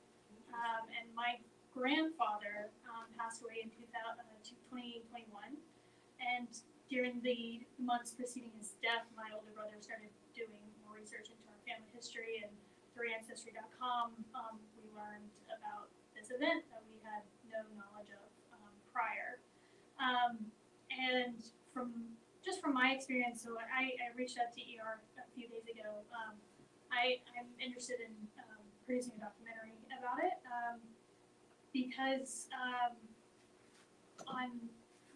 and my grandfather passed away in 2021, and during the months preceding his death, my older brother started doing more research into our family history, and through Ancestry.com, we learned about this event that we had no knowledge of prior. And from my experience, so I reached out to ER a few days ago. I'm interested in producing a documentary about it because on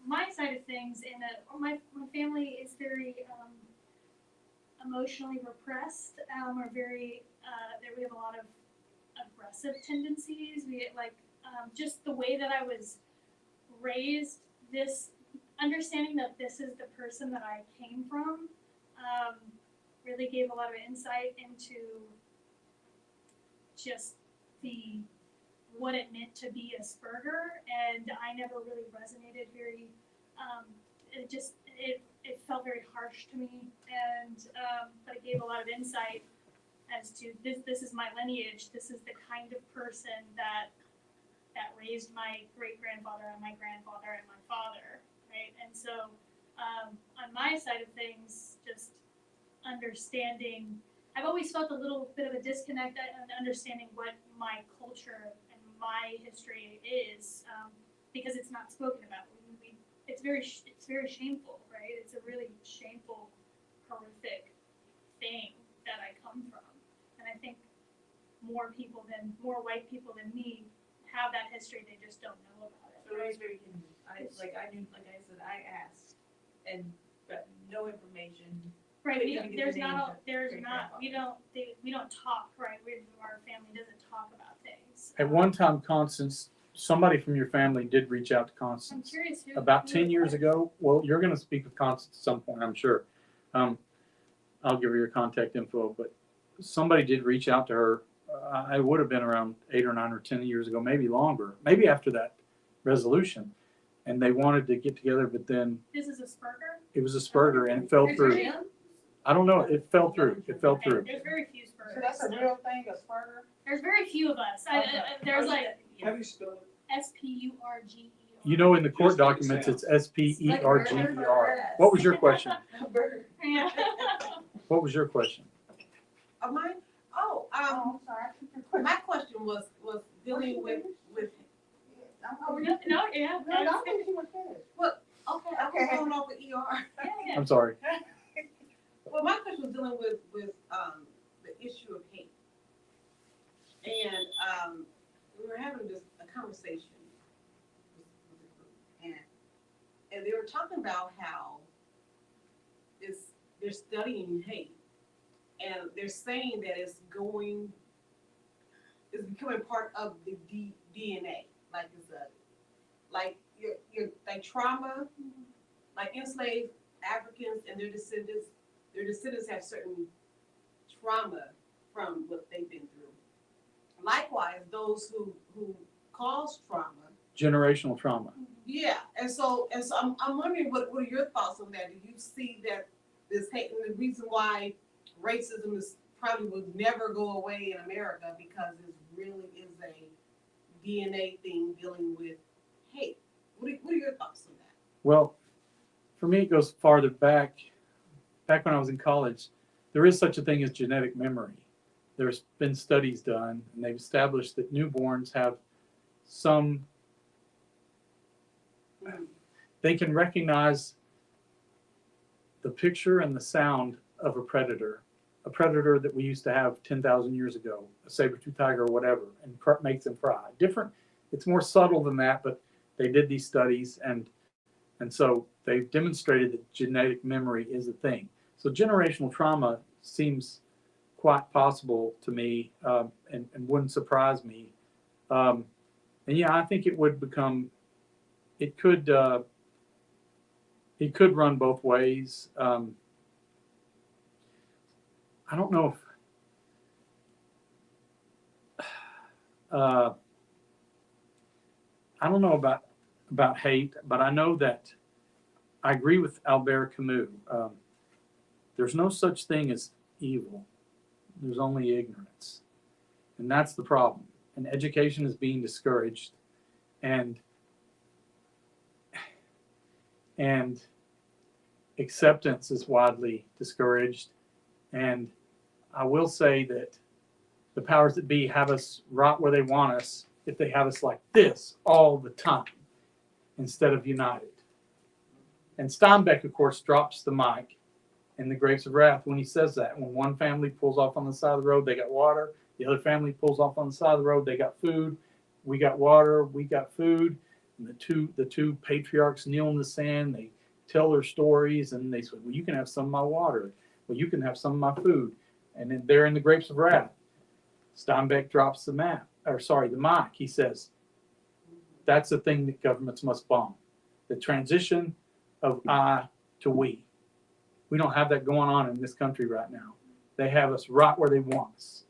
my side of things, my family is very emotionally repressed. We're very we have a lot of aggressive tendencies. We just the way that I was raised. This understanding that this is the person that I came from really gave a lot of insight into just what it meant to be a Spurger, and I never really resonated very. It felt very harsh to me, and but it gave a lot of insight as to this is my lineage. This is the kind of person that raised my great grandfather and my grandfather and my father, right? And so on my side of things, just understanding. I've always felt a little bit of a disconnect on understanding what my culture and my history is, because it's not spoken about. It's very shameful, right? It's a really shameful, horrific thing that I come from, and I think more white people than me have that history. They just don't know about it. So it was very confusing. I said, I asked and got no information. Right, Couldn't even get the name of we don't talk, right? Our family doesn't talk about things. At one time, Constance, somebody from your family did reach out to I'm Constance. curious who. About 10 years ago. Well, you're going to speak with Constance at some point, I'm sure. I'll give her your contact info, but somebody did reach out to her. I would have been around 8 or 9 or 10 years ago, maybe longer, maybe after that resolution. And they wanted to get together, but then This is a Spurger? it was a Spurger and it fell through. I don't know. It fell through. It fell through. There's very few So Spurgers. that's a real thing, a Spurger? There's very few of us. There's like How do you spell it? Spurger. You know, in the court documents, it's Speerger. What was your question? Yeah. What was your question? Mine? Oh, I'm sorry, I took your question. My question was dealing with, Oh, we're just, no, yeah. No, I don't think she was finished. okay, I was going off with ER. Yeah. I'm sorry. Well, my question was dealing with the issue of hate. And we were having a conversation with the group, and they were talking about how they're studying hate, and they're saying that it's becoming part of the DNA, like like trauma, like enslaved Africans and their descendants have certain trauma from what they've been through. Likewise, those who cause trauma. Generational trauma. Yeah, and so I'm wondering what are your thoughts on that? Do you see that this hate, and the reason why racism probably would never go away in America because it really is a DNA thing dealing with hate? What are your thoughts on that? Well, for me, it goes farther back. Back when I was in college, there is such a thing as genetic memory. There's been studies done, and they've established that newborns have they can recognize the picture and the sound of a predator that we used to have 10,000 years ago, a saber-toothed tiger or whatever, and makes them cry. It's more subtle than that, but they did these studies, and so they've demonstrated that genetic memory is a thing. So generational trauma seems quite possible to me, and wouldn't surprise me. And yeah, I think it would become, it could run both ways. I don't know if, I don't know about hate, but I know that I agree with Albert Camus. There's no such thing as evil. There's only ignorance. And that's the problem. And education is being discouraged. And acceptance is widely discouraged. And I will say that the powers that be have us right where they want us if they have us like this all the time instead of united. And Steinbeck, of course, drops the mic in The Grapes of Wrath when he says that. When one family pulls off on the side of the road, they got water. The other family pulls off on the side of the road, they got food. We got water, we got food. And the two patriarchs kneel in the sand. They tell their stories, and they say, well, you can have some of my water. Well, you can have some of my food. And then there in The Grapes of Wrath, Steinbeck drops the mic. He says, that's the thing that governments must bomb. The transition of I to we. We don't have that going on in this country right now. They have us right where they want us.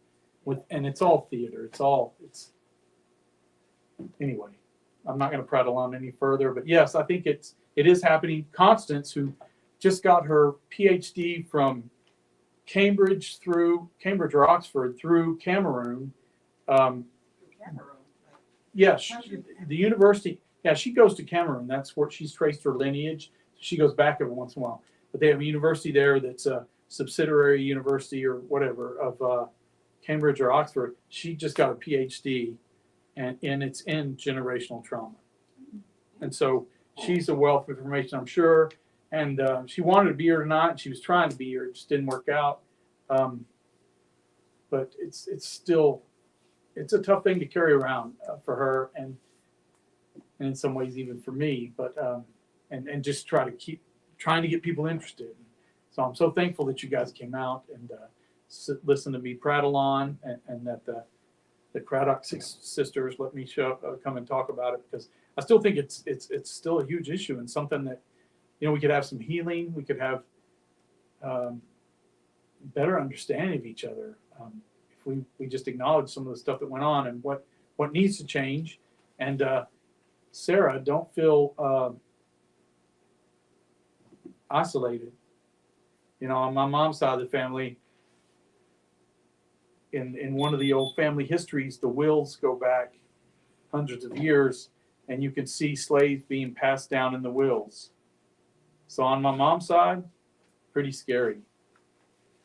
and it's all theater. Anyway, I'm not going to prattle on any further, but yes, I think it is happening. Constance, who just got her PhD from Cambridge or Oxford through Cameroon. Cameroon. Yeah, the university. Yeah, she goes to Cameroon. That's where she's traced her lineage. She goes back every once in a while. But they have a university there that's a subsidiary university or whatever of Cambridge or Oxford. She just got a PhD, and it's in generational trauma. And so she's a wealth of information, I'm sure. And she wanted to be here tonight. She was trying to be here. It just didn't work out. But it's still a tough thing to carry around for her, and in some ways even for me. But and just trying to get people interested. So I'm so thankful that you guys came out and listened to me prattle on, and that the Craddock sisters let me come and talk about it, because I still think it's still a huge issue, and something that, we could have some healing. We could have better understanding of each other if we just acknowledge some of the stuff that went on and what needs to change. And Sarah, don't feel isolated. On my mom's side of the family, in one of the old family histories, the wills go back hundreds of years, and you can see slaves being passed down in the wills. So on my mom's side, pretty scary.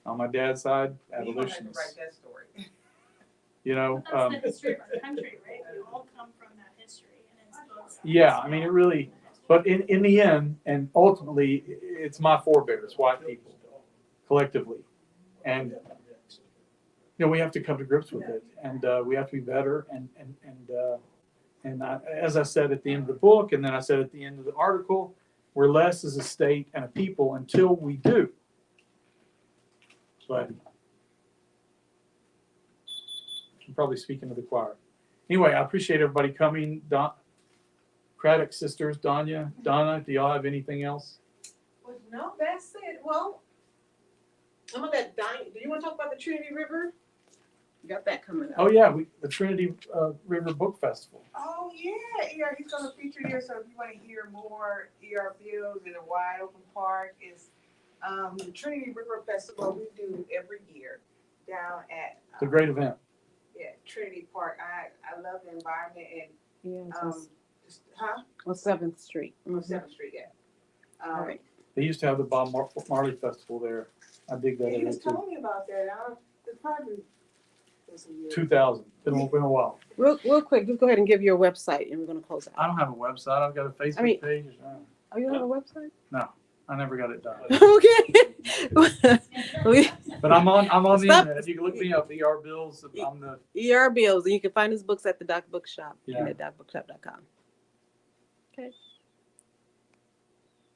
On my dad's side, abolitionists. Write that story. That's the history of our country, right? We all come from that history, and it's both sides. Yeah, I mean, it really, but in the end, and ultimately, it's my forebears, white people, collectively. And, we have to come to grips with it, and we have to be better. And as I said at the end of the book, and then I said at the end of the article, we're less as a state and a people until we do. But I'm probably speaking to the choir. Anyway, I appreciate everybody coming. Craddock sisters, Donna, do y'all have anything else? Well, no, that's it. Well, I'm gonna let Diane. Do you want to talk about the Trinity River? We got that coming up. Oh yeah, the Trinity River Book Festival. Oh, yeah, he's gonna feature here, so if you wanna hear more Bills in a wide open park, is the Trinity River Festival we do every year down at It's a great event. Trinity Park. I love the environment, and Yeah, on 7th Street. on 7th Street, yeah. Right. They used to have the Bob Marley Festival there. I dig that He was event too. telling me about that. It's probably 2000. Been a while. Real quick, just go ahead and give your website, and we're gonna close out. I don't have a website. I've got a Facebook page. Oh, you don't have a website? No, I never got it done. Okay. But I'm on the Stop. internet. You can look me up. ER Bills. I'm the ER Bills, and you can find his books at the Doc Bookshop Yeah. and at docbookshop.com. Okay.